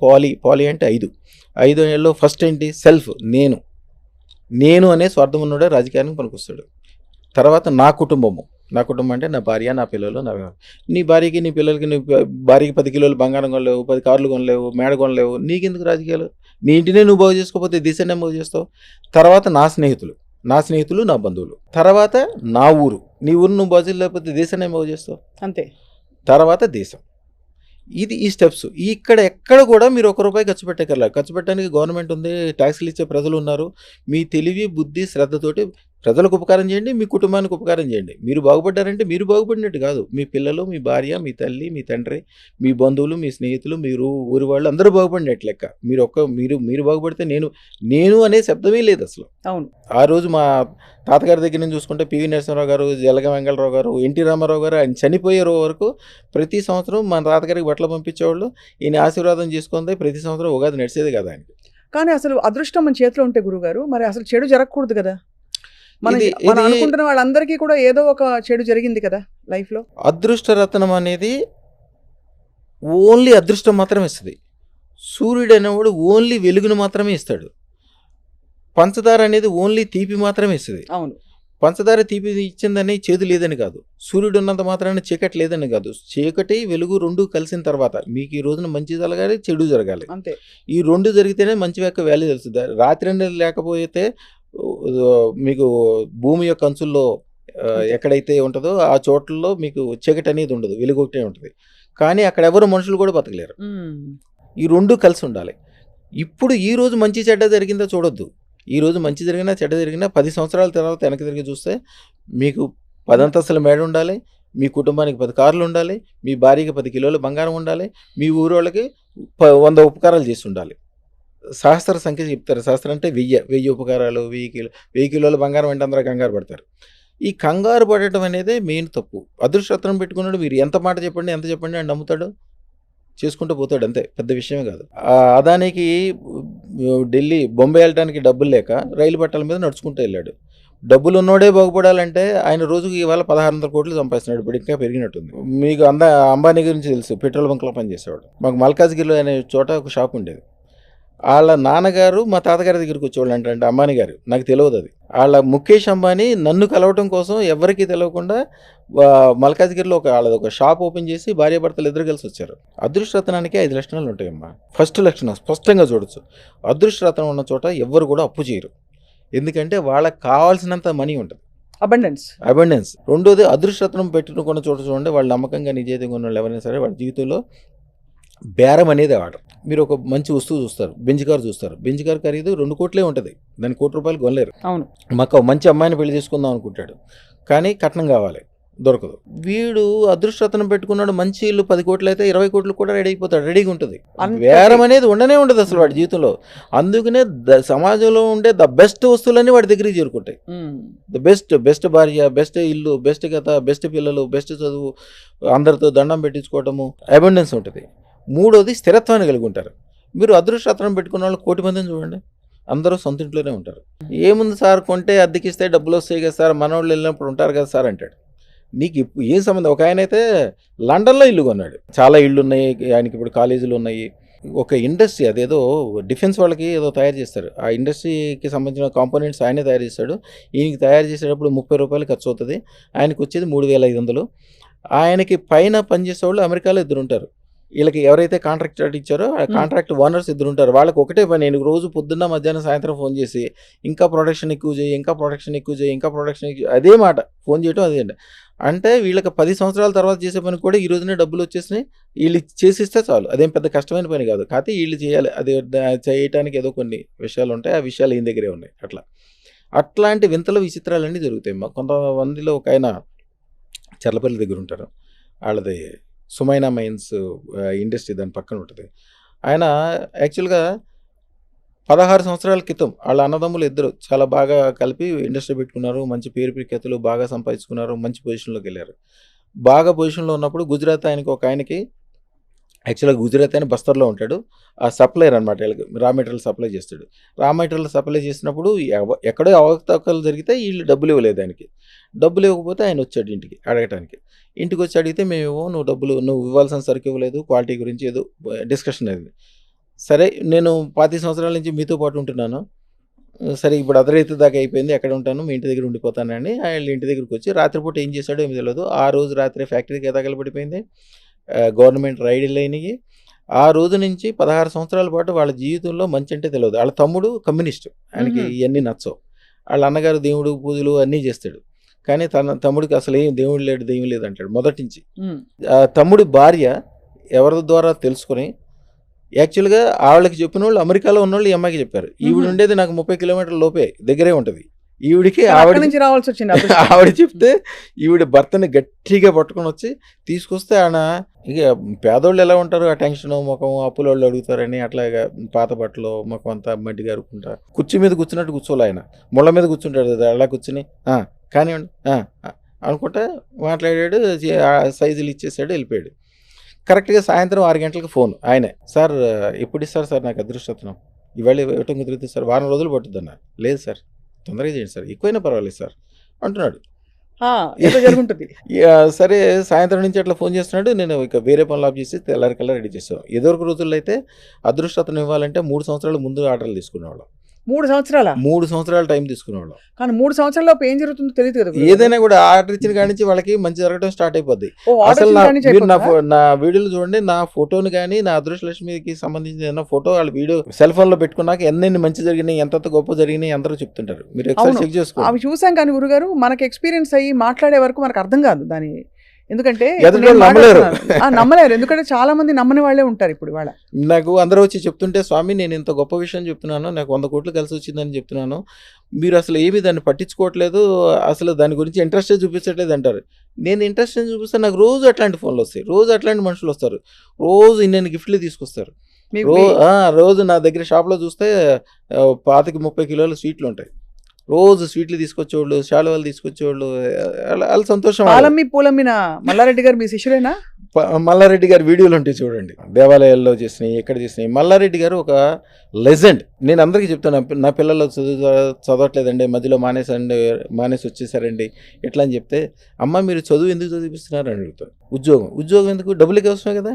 పాలి అంటే 5 ఏళ్ళలో ఫస్ట్ ఏంటి, సెల్ఫ్, నేను అనే స్వార్థం ఉన్నోడే రాజకీయానికి పనికొస్తాడు. తర్వాత నా కుటుంబం అంటే నా భార్య, నా పిల్లలు, నీ భార్యకి, నీ పిల్లలకి, నీ భార్యకి 10 కిలోలు బంగారం కొనలేవు, 10 కార్లు కొనలేవు, మేడ కొనలేవు, నీకెందుకు రాజకీయాలు? నీ ఇంటినే నువ్వు బాగు చేసుకోకపోతే దిశనే బాగు చేస్తావు. తర్వాత నా స్నేహితులు, నా బంధువులు, తర్వాత నా ఊరు, నీ ఊరు నువ్వు బాగు చేయలేకపోతే దేశాన్ని బాగు చేస్తావు, అంతే. తర్వాత దేశం. ఈ స్టెప్స్. ఎక్కడ కూడా మీరు ₹1 ఖర్చు పెట్టగలరు. ఖర్చు పెట్టడానికి గవర్నమెంట్ ఉంది, ట్యాక్స్లు ఇచ్చే ప్రజలు ఉన్నారు. మీ తెలివి, బుద్ధి, శ్రద్ధతోటి ప్రజలకు ఉపకారం చేయండి, మీ కుటుంబానికి ఉపకారం చేయండి. మీరు బాగుపడ్డారంటే మీరు బాగుపడినట్టు కాదు, మీ పిల్లలు, మీ భార్య, మీ తల్లి, మీ తండ్రి, మీ బంధువులు, మీ స్నేహితులు, మీరు ఊరి వాళ్ళు అందరూ బాగుపడినట్టు లెక్క. మీరు బాగుపడితే నేను అనే శబ్దమే లేదు అసలు. అవును. ఆ రోజు మా తాతగారి దగ్గర నుంచి చూసుకుంటే పివి నరసింహరావు గారు, జలగ వెంగళరావు గారు, ఎన్టీ రామారావు గారు, ఆయన చనిపోయే వరకు ప్రతి సంవత్సరం మన తాతగారికి బట్టలు పంపించేవాళ్ళు. ఈయన ఆశీర్వాదం చేసుకుంది ప్రతి సంవత్సరం ఉగాది నడిచేది కదా ఆయనకి. కానీ అసలు అదృష్టం మన చేతిలో ఉంటే గురుగారు, మరి అసలు చెడు జరగకూడదు కదా. మనం అనుకుంటున్న వాళ్ళందరికీ కూడా ఏదో ఒక చెడు జరిగింది కదా లైఫ్లో. అదృష్ట రత్నం అనేది ఓన్లీ అదృష్టం మాత్రమే ఇస్తుంది. సూర్యుడు అనేవాడు ఓన్లీ వెలుగును మాత్రమే ఇస్తాడు. పంచదార అనేది ఓన్లీ తీపి మాత్రమే ఇస్తుంది. అవును. పంచదార తీపి ఇచ్చిందని చేదు లేదని కాదు, సూర్యుడు ఉన్నంత మాత్రాన చీకటి లేదని కాదు. చీకటి, వెలుగు 2 కలిసిన తర్వాత మీకు ఈ రోజున మంచి జరగాలి, చెడు జరగాలి. అంతే. ఈ 2 జరిగితేనే మంచి యొక్క వాల్యూ తెలుస్తుంది. రాత్రి అనేది లేకపోతే మీకు భూమి యొక్క అంచుల్లో ఎక్కడైతే ఉంటుందో ఆ చోట్లలో మీకు చీకటి అనేది ఉండదు, వెలుగు ఒకటే ఉంటుంది. కానీ అక్కడ ఎవరు మనుషులు కూడా బతకలేరు. ఈ 2 కలిసి ఉండాలి. ఇప్పుడు ఈ రోజు మంచి చెడ్డ జరిగిందో చూడొద్దు. ఈ రోజు మంచి జరిగినా చెడ్డ జరిగినా 10 సంవత్సరాల తర్వాత వెనక్కి తిరిగి చూస్తే మీకు 10 అంతస్తుల మేడ ఉండాలి, మీ కుటుంబానికి 10 కార్లు ఉండాలి, మీ భార్యకి 10 కిలోల బంగారం ఉండాలి, మీ ఊరోళ్ళకి 100 ఉపకారాలు చేసి ఉండాలి. సహస్ర సంఖ్య చెప్తారు. సహస్రం అంటే 1000 ఉపకారాలు, 1000 కిలోల బంగారం అంటే అందరూ కంగారు పడతారు. ఈ కంగారు పడటం అనేది మెయిన్ తప్పు. అదృష్టం పెట్టుకున్నాడు మీరు ఎంత మాట చెప్పండి, ఎంత చెప్పండి అని నమ్ముతాడు, చేసుకుంటూ పోతాడు, అంతే. పెద్ద విషయమే కాదు. అదానికి ఢిల్లీ, బొంబాయి వెళ్ళడానికి డబ్బులు లేక రైలు పట్టాల మీద నడుచుకుంటూ వెళ్ళాడు. డబ్బులు ఉన్నోడే బాగుపడాలంటే ఆయన రోజుకి ఇవాళ 1600 కోట్లు సంపాదిస్తున్నాడు. ఇప్పుడు ఇంకా పెరిగినట్టుంది. మీకు అంబానీ గురించి తెలుసు, పెట్రోల్ బంక్లో పనిచేసేవాడు. మాకు మల్కాజ్గిరిలో అనే చోట ఒక షాప్ ఉండేది. వాళ్ళ నాన్నగారు మా తాతగారి దగ్గరికి వచ్చేవాళ్ళు అంటే అంబానీ గారు, నాకు తెలియదు అది. వాళ్ళ ముఖేష్ అంబానీ నన్ను కలవటం కోసం ఎవరికీ తెలియకుండా మల్కాజ్గిరిలో వాళ్ళది ఒక షాప్ ఓపెన్ చేసి భార్యాభర్తలు ఇద్దరు కలిసి వచ్చారు. అదృష్టరత్నానికి 5 లక్షణాలు ఉంటాయమ్మా. ఫస్ట్ లక్షణం స్పష్టంగా చూడొచ్చు, అదృష్టరత్నం ఉన్న చోట ఎవ్వరు కూడా అప్పు చేయరు. ఎందుకంటే వాళ్ళకి కావాల్సినంత మనీ ఉంటుంది, అబండెన్స్. రెండోది అదృష్టరత్నం పెట్టుకున్న చోట చూడండి, వాళ్ళు నమ్మకంగా నిజాయితీగా ఉన్న వాళ్ళు ఎవరైనా సరే వాళ్ళ జీవితంలో బేరం అనేది వాడరు. మీరు ఒక మంచి వస్తువు చూస్తారు, బెంజ్ కార్ చూస్తారు. బెంజ్ కార్ ఖరీదు 2 కోట్లే ఉంటుంది, దాన్ని ₹1,00,00,000 కొనలేరు. అవును. మాకు మంచి అమ్మాయిని పెళ్లి చేసుకుందాం అనుకుంటాడు, కానీ కట్నం కావాలి, దొరకదు. వీడు అదృష్టతనం పెట్టుకున్నాడు, మంచి ఇల్లు 10 కోట్లు అయితే 20 కోట్లు కూడా రెడీ అయిపోతాడు, రెడీగా ఉంటుంది. బేరం అనేది ఉండనే ఉండదు అసలు వాడి జీవితంలో. అందుకనే సమాజంలో ఉండే ద బెస్ట్ వస్తువులన్నీ వాడి దగ్గరికి చేరుకుంటాయి. ద బెస్ట్ భార్య, బెస్ట్ ఇల్లు, బెస్ట్ కథ, బెస్ట్ పిల్లలు, బెస్ట్ చదువు, అందరితో దండం పెట్టించుకోవటము, అబండెన్స్ ఉంటుంది. మూడోది స్థిరత్వాన్ని కలిగి ఉంటారు. మీరు అదృష్టతనం పెట్టుకున్న వాళ్ళు 1,00,00,000 మందిని చూడండి, అందరూ సొంత ఇంట్లోనే ఉంటారు. ఏముంది సార్, కొంటే అద్దెకిస్తే డబ్బులు వస్తాయి కదా సార్, మనోళ్ళు వెళ్ళినప్పుడు ఉంటారు కదా సార్ అంటాడు. నీకు ఏం సంబంధం? ఒక ఆయన అయితే లండన్లో ఇల్లు కొన్నాడు, చాలా ఇళ్ళు ఉన్నాయి ఆయనకి, ఇప్పుడు కాలేజీలు ఉన్నాయి. ఒక ఇండస్ట్రీ, అదేదో డిఫెన్స్ వాళ్ళకి ఏదో తయారు చేస్తారు, ఆ ఇండస్ట్రీకి సంబంధించిన కాంపోనెంట్స్ ఆయనే తయారు చేస్తాడు. ఈయనకి తయారు చేసేటప్పుడు ₹30 ఖర్చు అవుతుంది, ఆయనకు వచ్చేది 3,500. ఆయనకి పైన పనిచేసే వాళ్ళు అమెరికాలో 2 ఉంటారు. వీళ్ళకి ఎవరైతే కాంట్రాక్ట్ ఇచ్చారో ఆ కాంట్రాక్ట్ ఓనర్స్ 2 ఉంటారు. వాళ్ళకి ఒకటే పని, నేను రోజు పొద్దున్న మధ్యాహ్నం సాయంత్రం ఫోన్ చేసి ఇంకా ప్రొడక్షన్ ఎక్కువ చేయి, ఇంకా ప్రొడక్షన్ ఎక్కువ చేయి, ఇంకా ప్రొడక్షన్ ఎక్కువ, అదే మాట ఫోన్ చేయటం అదే. అంటే వీళ్ళకి 10 సంవత్సరాల తర్వాత చేసే పని కూడా ఈ రోజునే డబ్బులు వచ్చేసినాయి, వీళ్ళు చేసిస్తే చాలు, అదేం పెద్ద కష్టమైన పని కాదు. కాకపోతే వీళ్ళు చేయాలి, అది చేయటానికి ఏదో కొన్ని విషయాలు ఉంటాయి, ఆ విషయాలు ఈయన దగ్గరే ఉన్నాయి. అట్లాంటి వింతల విచిత్రాలన్నీ జరుగుతాయి. కొంతమందిలో ఒక ఆయన చర్లపల్లి దగ్గర ఉంటారు, వాళ్ళది సుమైనా మైన్స్ ఇండస్ట్రీ దాని పక్కన ఉంటుంది. ఆయన యాక్చువల్గా 16 సంవత్సరాల క్రితం వాళ్ళ అన్నదమ్ములు 2 చాలా బాగా కలిపి ఇండస్ట్రీ పెట్టుకున్నారు, మంచి పేరు ప్రఖ్యాతులు బాగా సంపాదించుకున్నారు, మంచి పొజిషన్లోకి వెళ్ళారు. బాగా పొజిషన్లో ఉన్నప్పుడు గుజరాత్ ఆయనకి యాక్చువల్గా గుజరాత్ ఆయన బస్తర్లో ఉంటాడు, ఆ సప్లైర్ అనమాట, వీళ్ళకి రా మెటీరియల్ సప్లై చేస్తాడు. రా మెటీరియల్ సప్లై చేసినప్పుడు ఎక్కడో అవకతవకలు జరిగితే వీళ్ళు డబ్బులు ఇవ్వలేదు ఆయనకి. డబ్బులు ఇవ్వకపోతే ఆయన వచ్చాడు ఇంటికి అడగటానికి. ఇంటికి వచ్చి అడిగితే మేమేమో నువ్వు ఇవ్వాల్సిన సరుకు ఇవ్వలేదు, క్వాలిటీ గురించి ఏదో డిస్కషన్ అయింది. సరే, నేను 25 సంవత్సరాల నుంచి మీతో పాటు ఉంటున్నాను, సరే ఇప్పుడు అర్ధరాత్రి దాకా అయిపోయింది, ఎక్కడ ఉంటాను, మీ ఇంటి దగ్గర ఉండిపోతానని వాళ్ళ ఇంటి దగ్గరికి వచ్చి రాత్రిపూట ఏం చేశాడో ఏమి తెలియదు. ఆ రోజు రాత్రి ఫ్యాక్టరీకి తగలబడిపోయింది, గవర్నమెంట్ రైడ్లు అయినాయి. ఆ రోజు నుంచి 16 సంవత్సరాల పాటు వాళ్ళ జీవితంలో మంచి అంటే తెలియదు. వాళ్ళ తమ్ముడు కమ్యూనిస్టు, ఆయనకి ఇవన్నీ నచ్చవు. వాళ్ళ అన్నగారు దేవుడు పూజలు అన్నీ చేస్తాడు, కానీ తన తమ్ముడికి అసలు ఏం దేవుడు లేడు, దెయ్యం లేదు అంటాడు మొదటి నుంచి. ఆ తమ్ముడి భార్య ఎవరి ద్వారా తెలుసుకొని యాక్చువల్గా ఆవిడకి చెప్పిన వాళ్ళు అమెరికాలో ఉన్న వాళ్ళు ఈ అమ్మాయికి చెప్పారు. ఈవిడ ఉండేది నాకు 30 కిలోమీటర్ల లోపే, దగ్గరే ఉంటుంది. ఈవిడికి ఆవిడ చెప్తే ఈవిడ భర్తని గట్టిగా పట్టుకొని వచ్చి తీసుకొస్తే ఆయన, ఇక పేదోళ్ళు ఎలా ఉంటారు, ఆ టెన్షన్ ముఖం, అప్పుల వాళ్ళు అడుగుతారని అట్లాగా పాత బట్టలు ముఖం అంతా మడ్డి గారుకుంటా కుర్చీ మీద కూర్చున్నట్టు కూర్చోలే, ఆయన ముళ్ళ మీద కూర్చుంటాడు కదా, అలా కూర్చుని కానివ్వండి అనుకుంటా మాట్లాడాడు, సైజులు ఇచ్చేసాడు, వెళ్ళిపోయాడు. కరెక్ట్గా సాయంత్రం 6 గంటలకు ఫోన్, ఆయనే, సార్ ఎప్పుడు ఇస్తారు సార్ నాకు అదృష్టం, ఇవాళ ఇవ్వటం కుదురుతుంది సార్, వారం రోజులు పట్టుద్దన్న. లేదు సార్, తొందరగా చేయండి సార్, ఎక్కువైనా పర్వాలేదు సార్ అంటున్నాడు. జరుగుతుంది. సరే, సాయంత్రం నుంచి అట్లా ఫోన్ చేస్తున్నాడు. నేను ఇక వేరే పనులు ఆఫ్ చేసి తెల్లారికల్లా రెడీ చేస్తాం. ఎదురు రోజుల్లో అయితే అదృష్టతను ఇవ్వాలంటే 3 సంవత్సరాల ముందు ఆర్డర్లు తీసుకునేవాళ్ళం. 3 సంవత్సరాల 3 సంవత్సరాలు టైం తీసుకునేవాళ్ళం. కానీ 3 సంవత్సరాలలోపు ఏం జరుగుతుందో తెలియదు కదా. ఏదైనా కూడా ఆర్డర్ ఇచ్చిన కాడి నుంచి వాళ్ళకి మంచి జరగడం స్టార్ట్ అయిపోద్ది. అసలు నా వీడియోలు చూడండి, నా ఫోటోని కానీ నా అదృష్టలక్ష్మికి సంబంధించిన ఏదైనా ఫోటో వాళ్ళ వీడియో సెల్ ఫోన్ లో పెట్టుకున్నాక ఎన్ని మంచి జరిగినాయి, ఎంత గొప్ప జరిగినాయి అందరూ చెప్తుంటారు. మీరు ఒకసారి చెక్ చేసుకోండి. అవి చూసాం కానీ గురుగారు, మనకి ఎక్స్పీరియన్స్ అయ్యి మాట్లాడే వరకు మనకు అర్థం కాదు దాని, ఎందుకంటే నమ్మలేరు, ఎందుకంటే చాలా మంది నమ్మని వాళ్ళే ఉంటారు. ఇప్పుడు వాళ్ళ నాకు అందరూ వచ్చి చెప్తుంటే, స్వామి నేను ఇంత గొప్ప విషయం చెప్తున్నాను, నాకు 100 కోట్లు కలిసి వచ్చిందని చెప్తున్నాను, మీరు అసలు ఏమీ దాన్ని పట్టించుకోవట్లేదు, అసలు దాని గురించి ఇంట్రెస్టే చూపించట్లేదు అంటారు. నేను ఇంట్రెస్ట్ చూపిస్తే నాకు రోజు అట్లాంటి ఫోన్లు వస్తాయి, రోజు అట్లాంటి మనుషులు వస్తారు, రోజు ఇన్ని గిఫ్ట్లు తీసుకొస్తారు. రోజు నా దగ్గర షాప్లో చూస్తే 25-30 కిలోల స్వీట్లు ఉంటాయి. రోజు స్వీట్లు తీసుకొచ్చేవాళ్ళు, శాలువాలు తీసుకొచ్చేవాళ్ళు, వాళ్ళ సంతోషం. పూలమ్మిన మల్లారెడ్డి గారు మీ శిష్యులేనా? మల్లారెడ్డి గారి వీడియోలు ఉంటాయి చూడండి, దేవాలయాల్లో చేసినాయి, ఎక్కడ చేసినాయి. మల్లారెడ్డి గారు ఒక లెజెండ్. నేను అందరికీ చెప్తాను, నా పిల్లలు చదవట్లేదండి, మధ్యలో మానేసి వచ్చేసారండి ఎట్లా అని చెప్తే, అమ్మ మీరు చదువు ఎందుకు చదివిస్తున్నారు అని అడుగుతారు. ఉద్యోగం ఎందుకు, డబ్బులకి అవసరం కదా.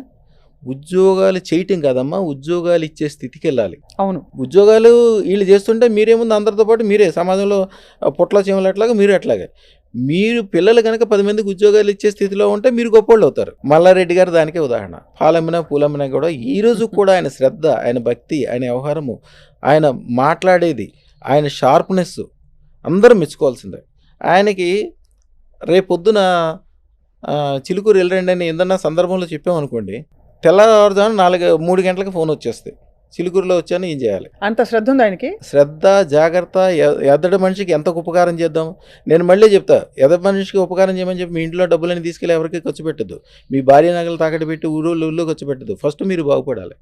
ఉద్యోగాలు చేయటం కాదమ్మా, ఉద్యోగాలు ఇచ్చే స్థితికి వెళ్ళాలి. అవును, ఉద్యోగాలు వీళ్ళు చేస్తుంటే మీరేముంది, అందరితో పాటు మీరే సమాజంలో పొట్ల చీమలట్లాగా మీరు అట్లాగే, మీరు పిల్లలు కనుక 10 మందికి ఉద్యోగాలు ఇచ్చే స్థితిలో ఉంటే మీరు గొప్పోళ్ళు అవుతారు. మల్లారెడ్డి గారు దానికే ఉదాహరణ. పూలమ్మినా కూడా ఈ రోజు కూడా ఆయన శ్రద్ధ, ఆయన భక్తి, ఆయన వ్యవహారము, ఆయన మాట్లాడేది, ఆయన షార్ప్నెస్ అందరూ మెచ్చుకోవాల్సిందే. ఆయనకి రేపొద్దున చిలుకూరు వెళ్ళరండి అని ఏదన్నా సందర్భంలో చెప్పామనుకోండి, తెల్లవారుజామున 3 గంటలకు ఫోన్ వచ్చేస్తాయి. చిలుకూరులో వచ్చాను, ఏం చేయాలి? అంత శ్రద్ధ ఉంది ఆయనకి. శ్రద్ధ, జాగ్రత్త. ఎదటి మనిషికి ఎంత ఉపకారం చేద్దాం. నేను మళ్ళీ చెప్తా, ఎదటి మనిషికి ఉపకారం చేయమని చెప్పి మీ ఇంట్లో డబ్బులని తీసుకెళ్ళి ఎవరికి ఖర్చు పెట్టద్దు. మీ భార్య నగలు తాకట్టు పెట్టి ఊళ్ళో ఖర్చు పెట్టద్దు. ఫస్ట్ మీరు బాగుపడాలి,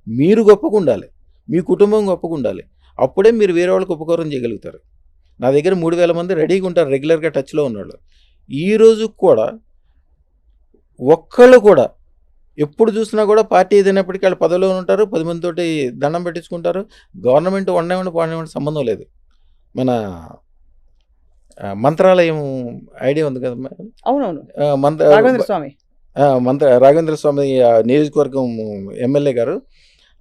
మీరు గొప్పగా ఉండాలి, మీ కుటుంబం గొప్పగా ఉండాలి. అప్పుడే మీరు వేరే వాళ్ళకి ఉపకారం చేయగలుగుతారు. నా దగ్గర 3000 మంది రెడీగా ఉంటారు, రెగ్యులర్గా టచ్లో ఉన్నవాళ్ళు. ఈ రోజు కూడా ఒక్కళ్ళు కూడా ఎప్పుడు చూసినా కూడా పార్టీ ఏదైనప్పటికీ వాళ్ళు పదవిలో ఉంటారు, 10 మందితోటి దండం పెట్టించుకుంటారు. గవర్నమెంట్ వండేవండి పాడేవండి సంబంధం లేదు. మన మంత్రాలయం ఐడియా ఉంది కదా, అవునవును, రాఘవేంద్ర స్వామి నియోజకవర్గం ఎమ్మెల్యే గారు,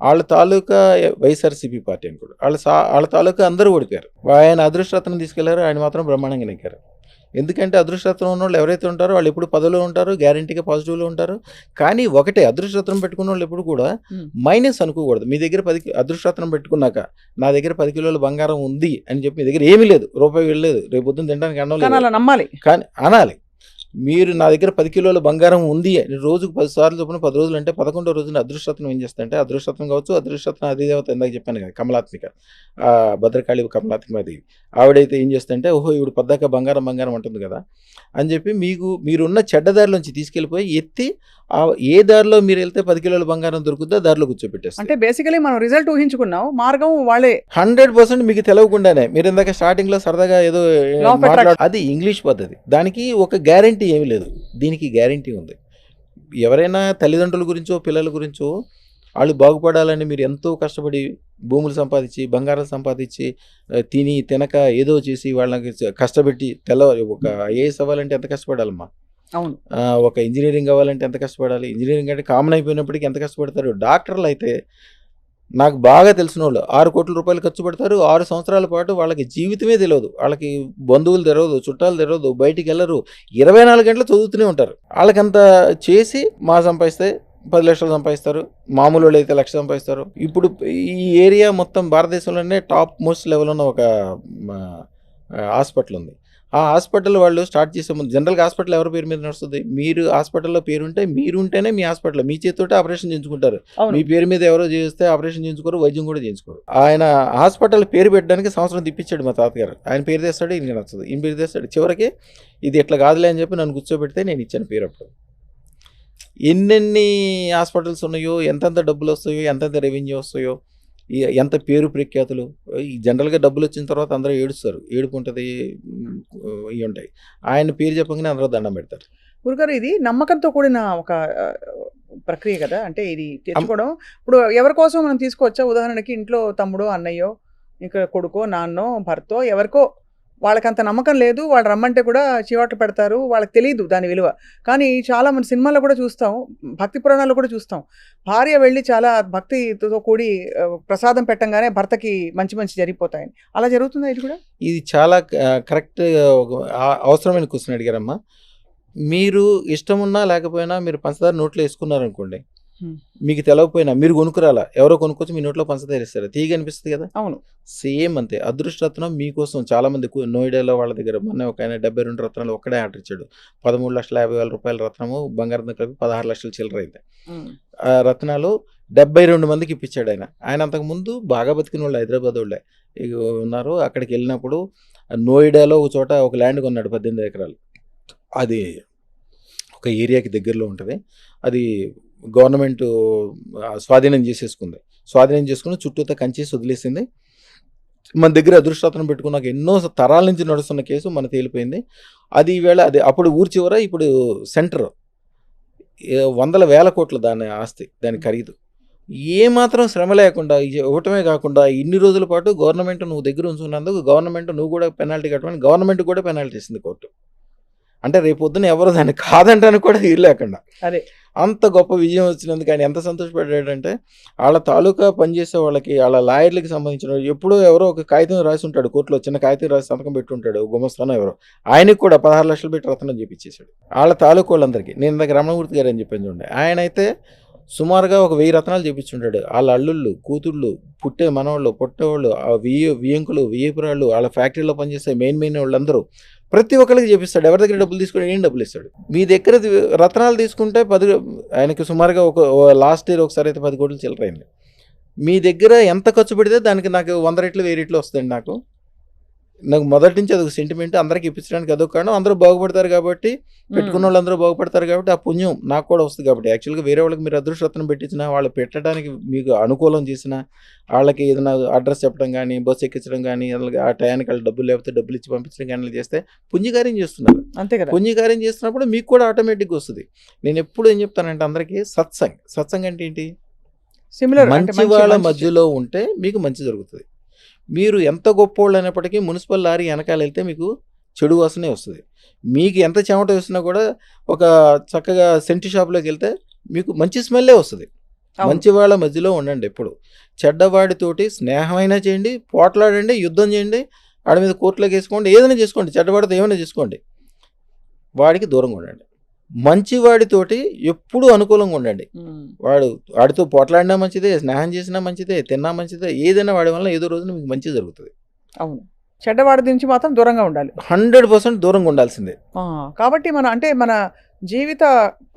వాళ్ళ తాలూకా వైఎస్ఆర్సీపీ పార్టీ అని కూడా వాళ్ళ తాలూకా అందరూ ఓడిపోయారు. ఆయన అదృష్టరత్నం తీసుకెళ్లారు, ఆయన మాత్రం బ్రహ్మాండంగా నెక్కారు. ఎందుకంటే అదృష్టరత్నం ఉన్న వాళ్ళు ఎవరైతే ఉంటారో వాళ్ళు ఎప్పుడు పదవిలో ఉంటారు, గ్యారంటీగా పాజిటివ్లో ఉంటారు. కానీ ఒకటే, అదృష్టరత్నం పెట్టుకున్న వాళ్ళు ఎప్పుడు కూడా మైనస్ అనుకోకూడదు. మీ దగ్గర 10 అదృష్టరత్నం పెట్టుకున్నాక నా దగ్గర 10 కిలోల బంగారం ఉంది అని చెప్పి మీ దగ్గర ఏమీ లేదు, రూపాయి వెళ్ళలేదు, రేపు పొద్దున్న తినడానికి అన్నం లేదు, నమ్మాలి. కానీ అనాలి, మీరు నా దగ్గర 10 కిలోల బంగారం ఉంది. రోజుకు 10 సార్లు చొప్పున 10 రోజులు అంటే 11వ రోజున అదృష్టరత్నం ఏం చేస్తా అంటే, అదృష్టరత్నం కావచ్చు, అదృష్టరత్నం అధిదేవత ఇందాక చెప్పాను కదా, కమలాత్మిక, భద్రకాళి కమలాత్మికది, ఆవిడైతే ఏం చేస్తుంటే, ఓహో ఇవిడు పద్దాక బంగారం అంటుంది కదా అని చెప్పి మీరున్న చెడ్డదారిలోంచి తీసుకెళ్ళిపోయి ఎత్తి ఏ దారిలో మీరు వెళ్తే 10 కిలోల బంగారం దొరుకుతుందో దారిలో కూర్చోబెట్టేస్తారు. అంటే బేసికలీ మనం రిజల్ట్ ఊహించుకున్నాం, మార్గం వాళ్ళే 100% మీకు తెలియకుండానే. మీరు ఇందాక స్టార్టింగ్ లో సరదాగా ఏదో అది ఇంగ్లీష్ పద్ధతి, దానికి ఒక గ్యారంటీ ఏమీ లేదు, దీనికి గ్యారంటీ ఉంది. ఎవరైనా తల్లిదండ్రుల గురించో పిల్లల గురించో వాళ్ళు బాగుపడాలని మీరు ఎంతో కష్టపడి భూములు సంపాదించి బంగారం సంపాదించి తినక ఏదో చేసి వాళ్ళకి కష్టపెట్టి ఒక ఐఏఎస్ అవ్వాలంటే ఎంత కష్టపడాలమ్మా, అవును, ఒక ఇంజనీరింగ్ అవ్వాలంటే ఎంత కష్టపడాలి, ఇంజనీరింగ్ అంటే కామన్ అయిపోయినప్పటికీ ఎంత కష్టపడతారు. డాక్టర్లు అయితే నాకు బాగా తెలిసిన వాళ్ళు 6 కోట్ల రూపాయలు ఖర్చు పెడతారు, 6 సంవత్సరాల పాటు వాళ్ళకి జీవితమే తెలియదు, వాళ్ళకి బంధువులు తెలియదు, చుట్టాలు తెలియదు, బయటికి వెళ్ళరు, 24 గంటలు చదువుతూనే ఉంటారు. వాళ్ళకంత చేసి సంపాదిస్తే 10 లక్షలు సంపాదిస్తారు, మామూలు వాళ్ళు అయితే 1,00,000 సంపాదిస్తారు. ఇప్పుడు ఈ ఏరియా మొత్తం భారతదేశంలోనే టాప్ మోస్ట్ లెవెల్ ఉన్న ఒక హాస్పిటల్ ఉంది. ఆ హాస్పిటల్ వాళ్ళు స్టార్ట్ చేసే ముందు, జనరల్గా హాస్పిటల్ ఎవరి పేరు మీద నడుస్తుంది, మీరు హాస్పిటల్లో పేరుంటే మీరుంటేనే మీ హాస్పిటల్, మీ చేతితోటే ఆపరేషన్ చేయించుకుంటారు. మీ పేరు మీద ఎవరో చేస్తే ఆపరేషన్ చేయించుకోరు, వైద్యం కూడా చేయించుకోరు. ఆయన హాస్పిటల్ పేరు పెట్టడానికి సంవత్సరం తిప్పించాడు మా తాతగారు. ఆయన పేరు తెస్తాడు, ఈయన నచ్చదు, ఈయన పేరు తెస్తాడు. చివరికి ఇది ఎట్లా కాదులే అని చెప్పి నన్ను కూర్చోబెడితే నేను ఇచ్చాను పేరు. అప్పుడు ఎన్నెన్ని హాస్పిటల్స్ ఉన్నాయో, ఎంతెంత డబ్బులు వస్తాయో, ఎంతెంత రెవెన్యూ వస్తాయో, ఎంత పేరు ప్రఖ్యాతులు. ఈ జనరల్గా డబ్బులు వచ్చిన తర్వాత అందరూ ఏడుస్తారు, ఏడుపు ఉంటుంది, ఇవి ఉంటాయి. ఆయన పేరు చెప్పగానే అందరూ దండం పెడతారు. గురుగారు, ఇది నమ్మకంతో కూడిన ఒక ప్రక్రియ కదా, అంటే ఇది తెచ్చుకోవడం. ఇప్పుడు ఎవరి కోసం మనం తీసుకోవచ్చా, ఉదాహరణకి ఇంట్లో తమ్ముడో అన్నయ్యో, ఇంకా కొడుకో నాన్నో భర్తో, ఎవరికో వాళ్ళకంత నమ్మకం లేదు, వాళ్ళు రమ్మంటే కూడా చివాట్లు పెడతారు, వాళ్ళకి తెలియదు దాని విలువ. కానీ చాలా మన సినిమాల్లో కూడా చూస్తాం, భక్తి పురాణాల్లో కూడా చూస్తాం, భార్య వెళ్ళి చాలా భక్తితో కూడి ప్రసాదం పెట్టంగానే భర్తకి మంచి జరిగిపోతాయని. అలా జరుగుతుందా ఇది కూడా? ఇది చాలా కరెక్ట్ అవసరమైన క్వశ్చన్ అడిగారమ్మా. మీరు ఇష్టం ఉన్నా లేకపోయినా మీరు పంచదార నోట్లో వేసుకున్నారనుకోండి, మీకు తెలవకపోయినా మీరు కొనుక్కురాలా, ఎవరో కొనుక్కొచ్చి మీ నోట్లో పంచదార ఇస్తారు, తీగ అనిపిస్తుంది కదా. అవును, సేమ్ అంతే. అదృష్టరత్నం మీకోసం చాలా మంది నోయిడాలో వాళ్ళ దగ్గర మొన్న ఒక ఆయన 72 రత్నాలు ఒక్కడే ఆర్డర్ ఇచ్చాడు. 13,50,000 రూపాయల రత్నము, బంగారం కలిపి 16 లక్షల చిల్లర అయింది. ఆ రత్నాలు 72 మందికి ఇప్పించాడు ఆయన. ఆయన అంతకుముందు బాగా బతికిన వాళ్ళు హైదరాబాద్ వాళ్ళే ఉన్నారు. అక్కడికి వెళ్ళినప్పుడు నోయిడాలో ఒక చోట ఒక ల్యాండ్ కొన్నాడు, 18 ఎకరాలు. అది ఒక ఏరియాకి దగ్గరలో ఉంటుంది. అది గవర్నమెంట్ స్వాధీనం చేసుకుని చుట్టూతో కంచేసి వదిలేసింది. మన దగ్గర అదృష్టరత్నం పెట్టుకున్నాక ఎన్నో తరాల నుంచి నడుస్తున్న కేసు మన తేలిపోయింది. అది ఈవేళ అది అప్పుడు ఊరి చివర, ఇప్పుడు సెంటర్, 100,000 కోట్లు దాని ఆస్తి, దాని ఖరీదు. ఏమాత్రం శ్రమ లేకుండా ఇవ్వటమే కాకుండా ఇన్ని రోజుల పాటు గవర్నమెంట్ నువ్వు దగ్గర ఉంచుకున్నందుకు గవర్నమెంట్ నువ్వు కూడా పెనాల్టీ కట్టమని గవర్నమెంట్ కూడా పెనాల్టీ ఇస్తుంది కోర్టు. అంటే రేపు పొద్దున ఎవరో దాన్ని కాదంటానికి కూడా వీలు లేకుండా అదే అంత గొప్ప విజయం వచ్చినందుకు ఆయన ఎంత సంతోషపడ్డాడంటే, వాళ్ళ తాలూకా పనిచేసే వాళ్ళకి, వాళ్ళ లాయర్లకి సంబంధించిన ఎప్పుడో ఎవరో ఒక కాగితం రాసి ఉంటాడు కోర్టులో, చిన్న కాగితం రాసి సంతకం పెట్టి ఉంటాడు గుమస్తానో ఎవరో, ఆయనకి కూడా 16 లక్షలు పెట్టి రత్నం చేపించేశాడు వాళ్ళ తాలూకా వాళ్ళందరికీ. నేను ఇందాక రమణమూర్తి గారు అని చెప్పాను చూడండి, ఆయన అయితే సుమారుగా ఒక 1000 రత్నాలు చేపించుంటాడు. వాళ్ళ అల్లుళ్ళు, కూతుళ్ళు, పుట్టే మనవాళ్ళు, పుట్టేవాళ్ళు, ఆ వియ్యంకులు, వియ్యపురాళ్ళు, వాళ్ళ ఫ్యాక్టరీలో పనిచేసే మెయిన్ వాళ్ళందరూ ప్రతి ఒక్కరికి చేపిస్తాడు. ఎవరి దగ్గర డబ్బులు తీసుకొని ఏం డబ్బులు ఇస్తాడు. మీ దగ్గర రత్నాలు తీసుకుంటే ఆయనకి సుమారుగా ఒక లాస్ట్ ఇయర్ ఒకసారి అయితే 10 కోట్లు చిల్లరైంది. మీ దగ్గర ఎంత ఖర్చు పెడితే దానికి నాకు 100 రెట్లు 1000 రెట్లు వస్తుంది. నాకు మొదటి నుంచి అదొక సెంటిమెంట్. అందరికి ఇప్పించడానికి అదొక కారణం. అందరూ బాగుపడతారు కాబట్టి, పెట్టుకున్న వాళ్ళు అందరూ బాగుపడతారు కాబట్టి, ఆ పుణ్యం నాకు కూడా వస్తుంది కాబట్టి. యాక్చువల్గా వేరే వాళ్ళకి మీరు అదృష్టరత్నం పెట్టించినా, వాళ్ళు పెట్టడానికి మీకు అనుకూలం చేసినా, వాళ్ళకి ఏదైనా అడ్రస్ చెప్పడం కానీ, బస్సు ఎక్కించడం కానీ, ఆ టయానికి వాళ్ళు డబ్బులు లేకపోతే డబ్బులు ఇచ్చి పంపించడం కానీ చేస్తే పుణ్యకార్యం చేస్తున్నారు. అంతే కదా. పుణ్యకార్యం చేస్తున్నప్పుడు మీకు కూడా ఆటోమేటిక్గా వస్తుంది. నేను ఎప్పుడు ఏం చెప్తానంటే అందరికీ సత్సంగ్ అంటే ఏంటి? సిమిలర్ మంచి వాళ్ళ మధ్యలో ఉంటే మీకు మంచి జరుగుతుంది. మీరు ఎంత గొప్పోళ్ళు అయినప్పటికీ మున్సిపల్ లారీ వెనకాల వెళ్తే మీకు చెడు వాసనే వస్తుంది. మీకు ఎంత చెమట వేసినా కూడా ఒక చక్కగా సెంటు షాప్లోకి వెళ్తే మీకు మంచి స్మెల్లే వస్తుంది. మంచి వాళ్ళ మధ్యలో ఉండండి. ఎప్పుడు చెడ్డవాడితోటి స్నేహమైనా చేయండి, పోట్లాడండి, యుద్ధం చేయండి, వాడి మీద కోర్టులోకి వేసుకోండి, ఏదైనా చేసుకోండి, చెడ్డవాడితో ఏమైనా చేసుకోండి, వాడికి దూరంగా ఉండండి. మంచివాడితోటి ఎప్పుడూ అనుకూలంగా ఉండండి. వాడితో పోట్లాడినా మంచిదే, స్నేహం చేసినా మంచిదే, తిన్నా మంచిదే, ఏదైనా వాడి వల్ల ఏదో రోజున మీకు మంచి జరుగుతుంది. అవును, చెడ్డవాడి నుంచి మాత్రం దూరంగా ఉండాలి. 100% దూరంగా ఉండాల్సిందే. కాబట్టి మన జీవిత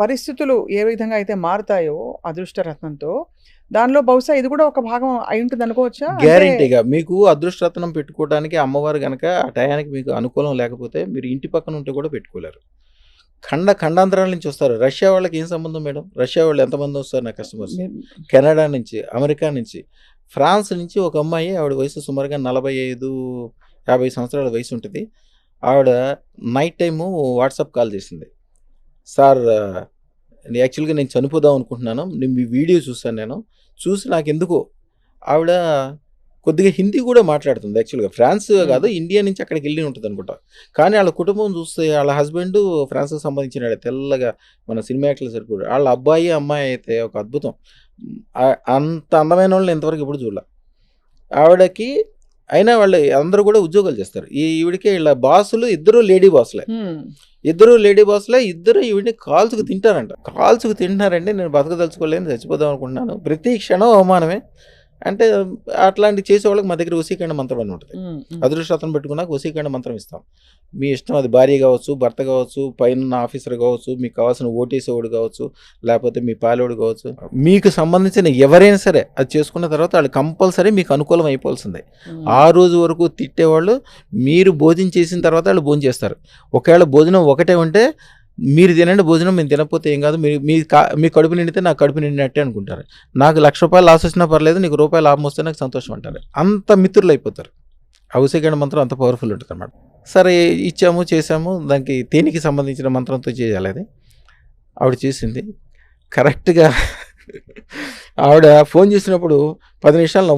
పరిస్థితులు ఏ విధంగా అయితే మారుతాయో అదృష్టరత్నంతో, దానిలో బహుశా ఇది కూడా ఒక భాగం అయి ఉంటుంది అనుకోవచ్చా? గ్యారంటీగా మీకు అదృష్టరత్నం పెట్టుకోవడానికి అమ్మవారు కనుక ఆ టయానికి మీకు అనుకూలం లేకపోతే మీరు ఇంటి పక్కన ఉంటే కూడా పెట్టుకోలేరు. ఖండాంతరాల నుంచి వస్తారు. రష్యా వాళ్ళకి ఏం సంబంధం మేడం? రష్యా వాళ్ళు ఎంతమంది వస్తారు నా కస్టమర్స్? కెనడా నుంచి, అమెరికా నుంచి, ఫ్రాన్స్ నుంచి ఒక అమ్మాయి, ఆవిడ వయసు సుమారుగా 45-50 సంవత్సరాల వయసు ఉంటుంది. ఆవిడ నైట్ టైము వాట్సాప్ కాల్ చేసింది. సార్ యాక్చువల్గా నేను చనిపోదాం అనుకుంటున్నాను, నేను మీ వీడియో చూసాను, చూసి నాకు ఎందుకో ఆవిడ కొద్దిగా హిందీ కూడా మాట్లాడుతుంది. యాక్చువల్గా ఫ్రాన్స్ కాదు, ఇండియా నుంచి అక్కడికి వెళ్ళి ఉంటుంది అనుకుంటా. కానీ వాళ్ళ కుటుంబం చూస్తే వాళ్ళ హస్బెండ్ ఫ్రాన్స్కి సంబంధించిన తెల్లగా మన సినిమా యాక్టర్లు సరిపోడు. వాళ్ళ అబ్బాయి అమ్మాయి అయితే ఒక అద్భుతం. అంత అందమైన వాళ్ళని ఇంతవరకు ఎప్పుడు చూడాల ఆవిడకి. అయినా వాళ్ళు అందరూ కూడా ఉద్యోగాలు చేస్తారు. ఈవిడికి వీళ్ళ బాసులు ఇద్దరు లేడీ బాసులే, ఇద్దరు ఈవిడిని కాల్చుకు తింటున్నారండి. నేను బతకదలుచుకోలేను, చచ్చిపోదాం అనుకుంటున్నాను, ప్రతి క్షణం అవమానమే. అంటే అట్లాంటి చేసే వాళ్ళకి మా దగ్గర వశీకరణ మంత్రం అని ఉంటుంది. అదృష్టరత్నం పెట్టుకున్నాక వశీకరణ మంత్రం ఇస్తాం. మీ ఇష్టం, అది భార్య కావచ్చు, భర్త కావచ్చు, పైన ఆఫీసర్ కావచ్చు, మీకు కావాల్సిన ఓటేసేవాడు కావచ్చు, లేకపోతే మీ పాలేవాడు కావచ్చు, మీకు సంబంధించిన ఎవరైనా సరే అది చేసుకున్న తర్వాత వాళ్ళు కంపల్సరీ మీకు అనుకూలం అయిపోవాల్సిందే. ఆ రోజు వరకు తిట్టేవాళ్ళు మీరు భోజనం చేసిన తర్వాత వాళ్ళు భోజనం చేస్తారు. ఒకవేళ భోజనం ఒకటే ఉంటే మీరు తినండి భోజనం, మేము తినకపోతే ఏం కాదు, మీ కడుపు నిండితే నాకు కడుపు నిండినట్టే అనుకుంటారు. నాకు ₹1,00,000 లాస్ వచ్చినా పర్లేదు, నీకు రూపాయలు లాభం వస్తే నాకు సంతోషం అంటారు. అంత మిత్రులు అయిపోతారు. వశీకరణ మంత్రం అంత పవర్ఫుల్ ఉంటుంది అన్నమాట. సరే ఇచ్చాము, చేసాము. దానికి తేనికి సంబంధించిన మంత్రంతో చేయాలి. అది ఆవిడ చేసింది కరెక్ట్గా. ఆవిడ ఫోన్ చేసినప్పుడు 10 నిమిషాలు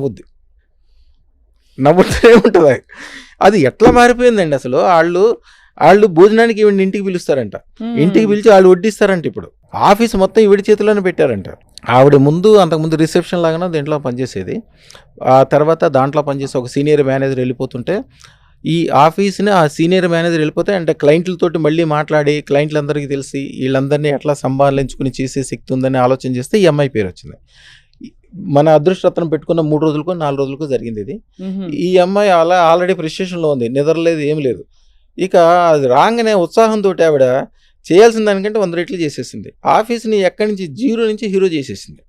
నవ్వుతూనే ఉంటుంది. అది ఎట్లా మారిపోయిందండి అసలు. వాళ్ళు భోజనానికి ఈవిడ ఇంటికి పిలుస్తారంట, ఇంటికి పిలిచి వాళ్ళు వడ్డిస్తారంట. ఇప్పుడు ఆఫీస్ మొత్తం ఈవిడ చేతిలోనే పెట్టారంట. ఆవిడ అంతకుముందు రిసెప్షన్ లాగానే దీంట్లో పనిచేసేది. ఆ తర్వాత దాంట్లో పనిచేసే ఒక సీనియర్ మేనేజర్ వెళ్ళిపోతుంటే, ఈ ఆఫీస్ని ఆ సీనియర్ మేనేజర్ వెళ్ళిపోతే అంటే క్లయింట్లతోటి మళ్ళీ మాట్లాడి క్లయింట్లందరికీ తెలిసి వీళ్ళందరినీ ఎట్లా సంభాళించుకుని చేసే శక్తి ఉందని ఆలోచన చేస్తే ఈ అమ్మాయి పేరు వచ్చింది. మన అదృష్టరత్నం పెట్టుకున్న 3 రోజులకో 4 రోజులకో జరిగింది ఇది. ఈ అమ్మాయి ఆల్రెడీ ప్రెస్టేషన్లో ఉంది, నిద్రలేదు, ఏం లేదు. ఇక అది రాగానే ఉత్సాహంతో ఆవిడ చేయాల్సిన దానికంటే 100 రెట్లు చేసేసింది. ఆఫీస్ని ఎక్కడి నుంచి 0 నుంచి హీరో చేసేసింది.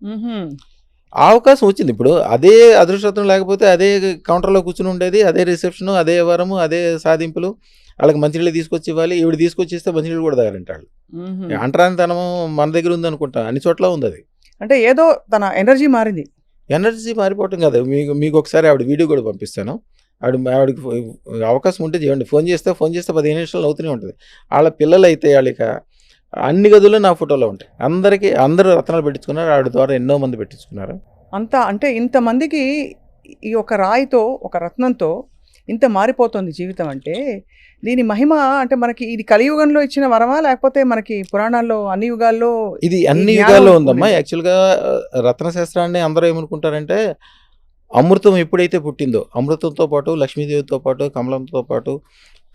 అవకాశం వచ్చింది. ఇప్పుడు అదే అదృష్టం లేకపోతే అదే కౌంటర్లో కూర్చుని ఉండేది, అదే రిసెప్షన్, అదే వరము, అదే సాధింపులు. వాళ్ళకి మంచినీళ్ళు తీసుకొచ్చి ఇవ్వాలి. ఈవిడ తీసుకొచ్చి ఇస్తే మంచినీళ్ళు కూడా తాగారంట వాళ్ళు. అంటరానితనం మన దగ్గర ఉంది అనుకుంటా, అన్ని చోట్ల ఉంది అది. అంటే ఏదో తన ఎనర్జీ మారింది. ఎనర్జీ మారిపోవటం కాదు. మీకు ఒకసారి ఆవిడ వీడియో కూడా పంపిస్తాను. ఆవిడకి అవకాశం ఉంటే చేయండి. ఫోన్ చేస్తే 15 నిమిషాలు అవుతూనే ఉంటుంది. వాళ్ళ పిల్లలు అయితే వాళ్ళకి అన్ని గదుల్లో నా ఫోటోలో ఉంటాయి. అందరూ రత్నాలు పెట్టించుకున్నారు. ఆవిడ ద్వారా ఎన్నో మంది పెట్టించుకున్నారు. అంతా అంటే ఇంతమందికి ఈ ఒక రాయితో, ఒక రత్నంతో ఇంత మారిపోతుంది జీవితం. అంటే దీని మహిమ అంటే మనకి ఇది కలియుగంలో ఇచ్చిన వరమా, లేకపోతే మనకి పురాణాల్లో అన్ని యుగాల్లో? ఇది అన్ని యుగాల్లో ఉందమ్మా. యాక్చువల్గా రత్నశాస్త్రాన్ని అందరూ ఏమనుకుంటారంటే, అమృతం ఎప్పుడైతే పుట్టిందో, అమృతంతో పాటు లక్ష్మీదేవితో పాటు కమలంతో పాటు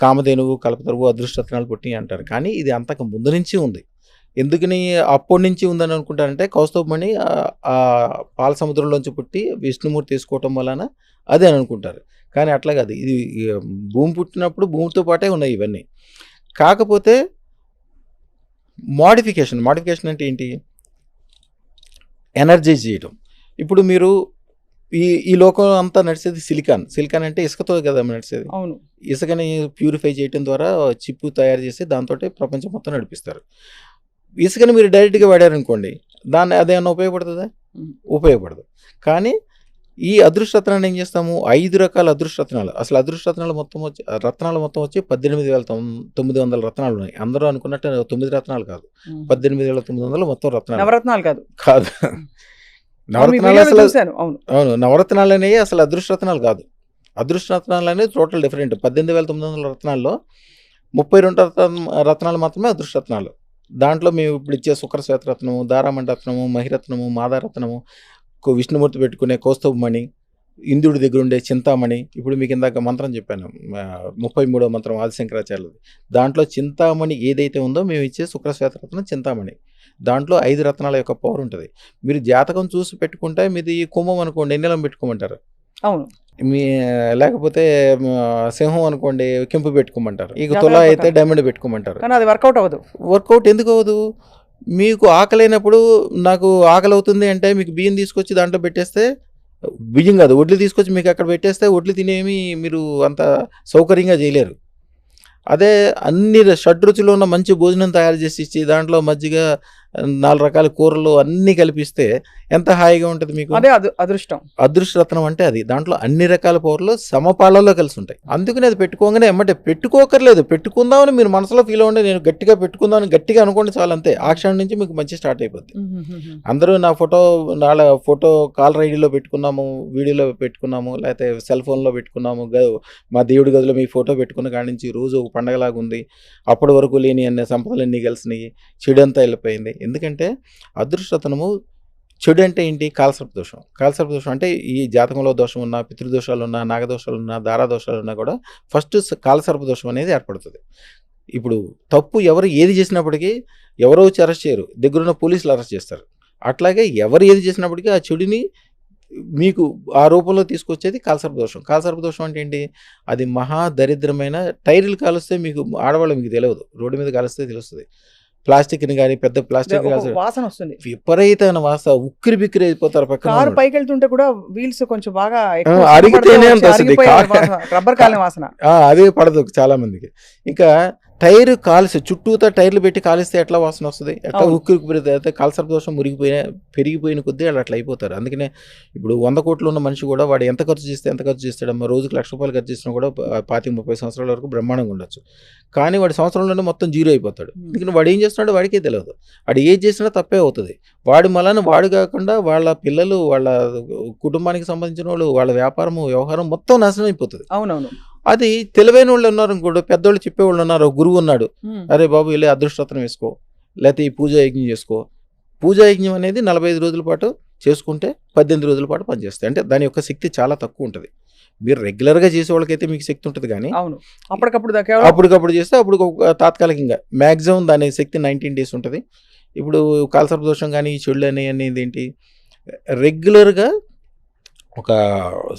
కామధేనువు, కల్పతరువు, అదృష్టరత్నాలు పుట్టినాయి అంటారు. కానీ ఇది అంతకు ముందు నుంచి ఉంది. ఎందుకని అప్పటి నుంచి ఉందని అనుకుంటారంటే కౌస్తుభమణి ఆ పాల సముద్రంలోంచి పుట్టి విష్ణుమూర్తి తీసుకోవటం వలన అదే అని అనుకుంటారు. కానీ అట్లా కాదు. ఇది భూమి పుట్టినప్పుడు భూమితో పాటే ఉన్నాయి ఇవన్నీ. కాకపోతే మోడిఫికేషన్ అంటే ఏంటి? ఎనర్జైజ్ చేయటం. ఇప్పుడు మీరు ఈ లోకం అంతా నడిచేది సిలికాన్ అంటే ఇసుకతో కదా నడిచేది. అవును. ఇసుకని ప్యూరిఫై చేయడం ద్వారా చిప్పు తయారు చేసి దాంతో ప్రపంచం మొత్తం నడిపిస్తారు. ఇసుకని మీరు డైరెక్ట్గా వాడారనుకోండి, దాన్ని అదేమన్నా ఉపయోగపడుతుందా? ఉపయోగపడదు. కానీ ఈ అదృష్టరత్నాన్ని ఏం చేస్తాము? 5 రకాల అదృష్టరత్నాలు. అసలు అదృష్టరత్నాలు మొత్తం వచ్చి 18,900 రత్నాలు ఉన్నాయి. అందరూ అనుకున్నట్టు 9 రత్నాలు కాదు, 18,900 మొత్తం రత్నాలు. నవరత్నాలు కాదు. నవరత్నాలు అసలు అవును, నవరత్నాలు అనేవి అసలు అదృష్టరత్నాలు కాదు. అదృష్టరత్నాలు అనేది టోటల్ డిఫరెంట్. 18,900 రత్నాల్లో 32 రత్నాలు మాత్రమే అదృష్టరత్నాలు. దాంట్లో మేము ఇప్పుడు ఇచ్చే శుక్రశ్వేతరత్నము, దారామణరత్నము, మహిరత్నము, మాదారత్నము, విష్ణుమూర్తి పెట్టుకునే కౌస్తుభమణి, ఇంద్రుడి దగ్గర ఉండే చింతామణి. ఇప్పుడు మీకు ఇందాక మంత్రం చెప్పాను, 33వ మంత్రం ఆదిశంకరాచార్యులది. దాంట్లో చింతామణి ఏదైతే ఉందో మేము ఇచ్చే శుక్రశ్వేతరత్నం చింతామణి. దాంట్లో 5 రత్నాల యొక్క పవర్ ఉంటుంది. మీరు జాతకం చూసి పెట్టుకుంటే మీది కుంభం అనుకోండి, ఎన్నెలం పెట్టుకోమంటారు. అవును. లేకపోతే సింహం అనుకోండి, కెంపు పెట్టుకోమంటారు. ఇక తుల అయితే డైమండ్ పెట్టుకోమంటారు. కానీ అది వర్కౌట్ అవ్వదు. వర్కౌట్ ఎందుకు అవ్వదు? మీకు ఆకలి అయినప్పుడు నాకు ఆకలి అవుతుంది అంటే మీకు బియ్యం తీసుకొచ్చి దాంట్లో పెట్టేస్తే, బియ్యం కాదు వడ్లు తీసుకొచ్చి మీకు అక్కడ పెట్టేస్తే వడ్లు తినేమి మీరు అంత సౌకర్యంగా చేయలేరు. అదే అన్ని షడ్రుచులు ఉన్న మంచి భోజనం తయారు చేసి ఇచ్చి దాంట్లో మజ్జిగ 4 రకాల కూరలు అన్నీ కలిపిస్తే ఎంత హాయిగా ఉంటుంది మీకు. అదే అదృష్టం. అదృష్టరత్నం అంటే అది. దాంట్లో అన్ని రకాల పవర్లు సమపాళ్ళలో కలిసి ఉంటాయి. అందుకని అది పెట్టుకోగానే ఎమ్మటే పెట్టుకోకర్లేదు, పెట్టుకుందామని మీరు మనసులో ఫీల్ అవ్వండి, నేను గట్టిగా పెట్టుకుందామని గట్టిగా అనుకోండి చాలు, అంతే. ఆ క్షణం నుంచి మీకు మంచి స్టార్ట్ అయిపోద్ది. అందరూ నా ఫోటో కాలర్ ఐడిలో పెట్టుకున్నాము, వీడియోలో పెట్టుకున్నాము, లేకపోతే సెల్ ఫోన్లో పెట్టుకున్నాము, మా దేవుడి గదిలో మీ ఫోటో పెట్టుకున్న కాడి నుంచి రోజు ఒక పండగలాగా ఉంది, అప్పటి వరకు లేని అన్ని సంపదలన్నీ కలిసినాయి, చెడంతా వెళ్ళిపోయింది. ఎందుకంటే అదృష్టరత్నము చెడు అంటే ఏంటి? కాలసర్ప దోషం. కాలసర్ప దోషం అంటే ఈ జాతకంలో దోషం ఉన్నా, పితృదోషాలు ఉన్నా, నాగదోషాలు ఉన్నా, దారాదోషాలు ఉన్నా కూడా ఫస్ట్ కాలసర్ప దోషం అనేది ఏర్పడుతుంది. ఇప్పుడు తప్పు ఎవరు ఏది చేసినప్పటికీ ఎవరో వచ్చి అరెస్ట్ చేయరు, దగ్గరున్న పోలీసులు అరెస్ట్ చేస్తారు. అట్లాగే ఎవరు ఏది చేసినప్పటికీ ఆ చెడుని మీకు ఆ రూపంలో తీసుకొచ్చేది కాలసర్ప దోషం. కాలసర్ప దోషం అంటే ఏంటి? అది మహా దరిద్రమైన టైర్లు కాలుస్తే మీకు ఆడవాళ్ళు మీకు తెలియదు, రోడ్డు మీద కాలుస్తే తెలుస్తుంది. ప్లాస్టిక్ని కానీ పెద్ద ప్లాస్టిక్ వాసన వస్తుంది, విపరీతమైన వాసన, ఉక్కిరి బిక్కిరి అయిపోతారు. పక్కన కారు పైకి వెళ్తుంటే కూడా వీల్స్ కొంచెం బాగా అరిగితేనే రబ్బర్ కాలిన వాసన అదే పడదు చాలా మందికి. ఇంకా టైర్ కాలిస్తే చుట్టూతా టైర్లు పెట్టి కాలిస్తే ఎట్లా వాసన వస్తుంది, ఎట్లా ఉక్కిరి అయితే కాలసర్ప దోషం పెరిగిపోయిన కొద్దీ వాళ్ళు అట్లా అయిపోతారు. అందుకనే ఇప్పుడు 100 కోట్లు ఉన్న మనిషి కూడా వాడు ఎంత ఖర్చు చేస్తాడమ్మా, రోజుకి ₹1,00,000 ఖర్చు చేసినా కూడా 25-30 సంవత్సరాల వరకు బ్రహ్మాండంగా ఉండొచ్చు. కానీ వాడి సంవత్సరంలోనే మొత్తం జీరో అయిపోతాడు. ఎందుకంటే వాడు ఏం చేస్తున్నాడో వాడికే తెలియదు. వాడు ఏది చేసినా తప్పే అవుతుంది. వాడి మళ్ళీ వాడు కాకుండా వాళ్ళ పిల్లలు, వాళ్ళ కుటుంబానికి సంబంధించిన వాళ్ళు, వాళ్ళ వ్యాపారము వ్యవహారం మొత్తం నాశనం అయిపోతుంది. అవునవును. అది తెలివైన వాళ్ళు ఉన్నారు ఇంకోటి, పెద్దోళ్ళు చెప్పేవాళ్ళు ఉన్నారు, గురువు ఉన్నాడు, అరే బాబు వెళ్ళి అదృష్టరత్నం వేసుకో, లేకపోతే ఈ పూజా యజ్ఞం చేసుకో. పూజా యజ్ఞం అనేది 45 రోజుల పాటు చేసుకుంటే 18 రోజుల పాటు పనిచేస్తాయి. అంటే దాని యొక్క శక్తి చాలా తక్కువ ఉంటుంది. మీరు రెగ్యులర్గా చేసే వాళ్ళకైతే మీకు శక్తి ఉంటుంది, కానీ అప్పటికప్పుడు చేస్తే అప్పుడు తాత్కాలికంగా మ్యాక్సిమం దాని శక్తి 19 days ఉంటుంది. ఇప్పుడు కాలసర్ప దోషం కానీ ఈ చెడులు అనేది ఏంటి, రెగ్యులర్గా ఒక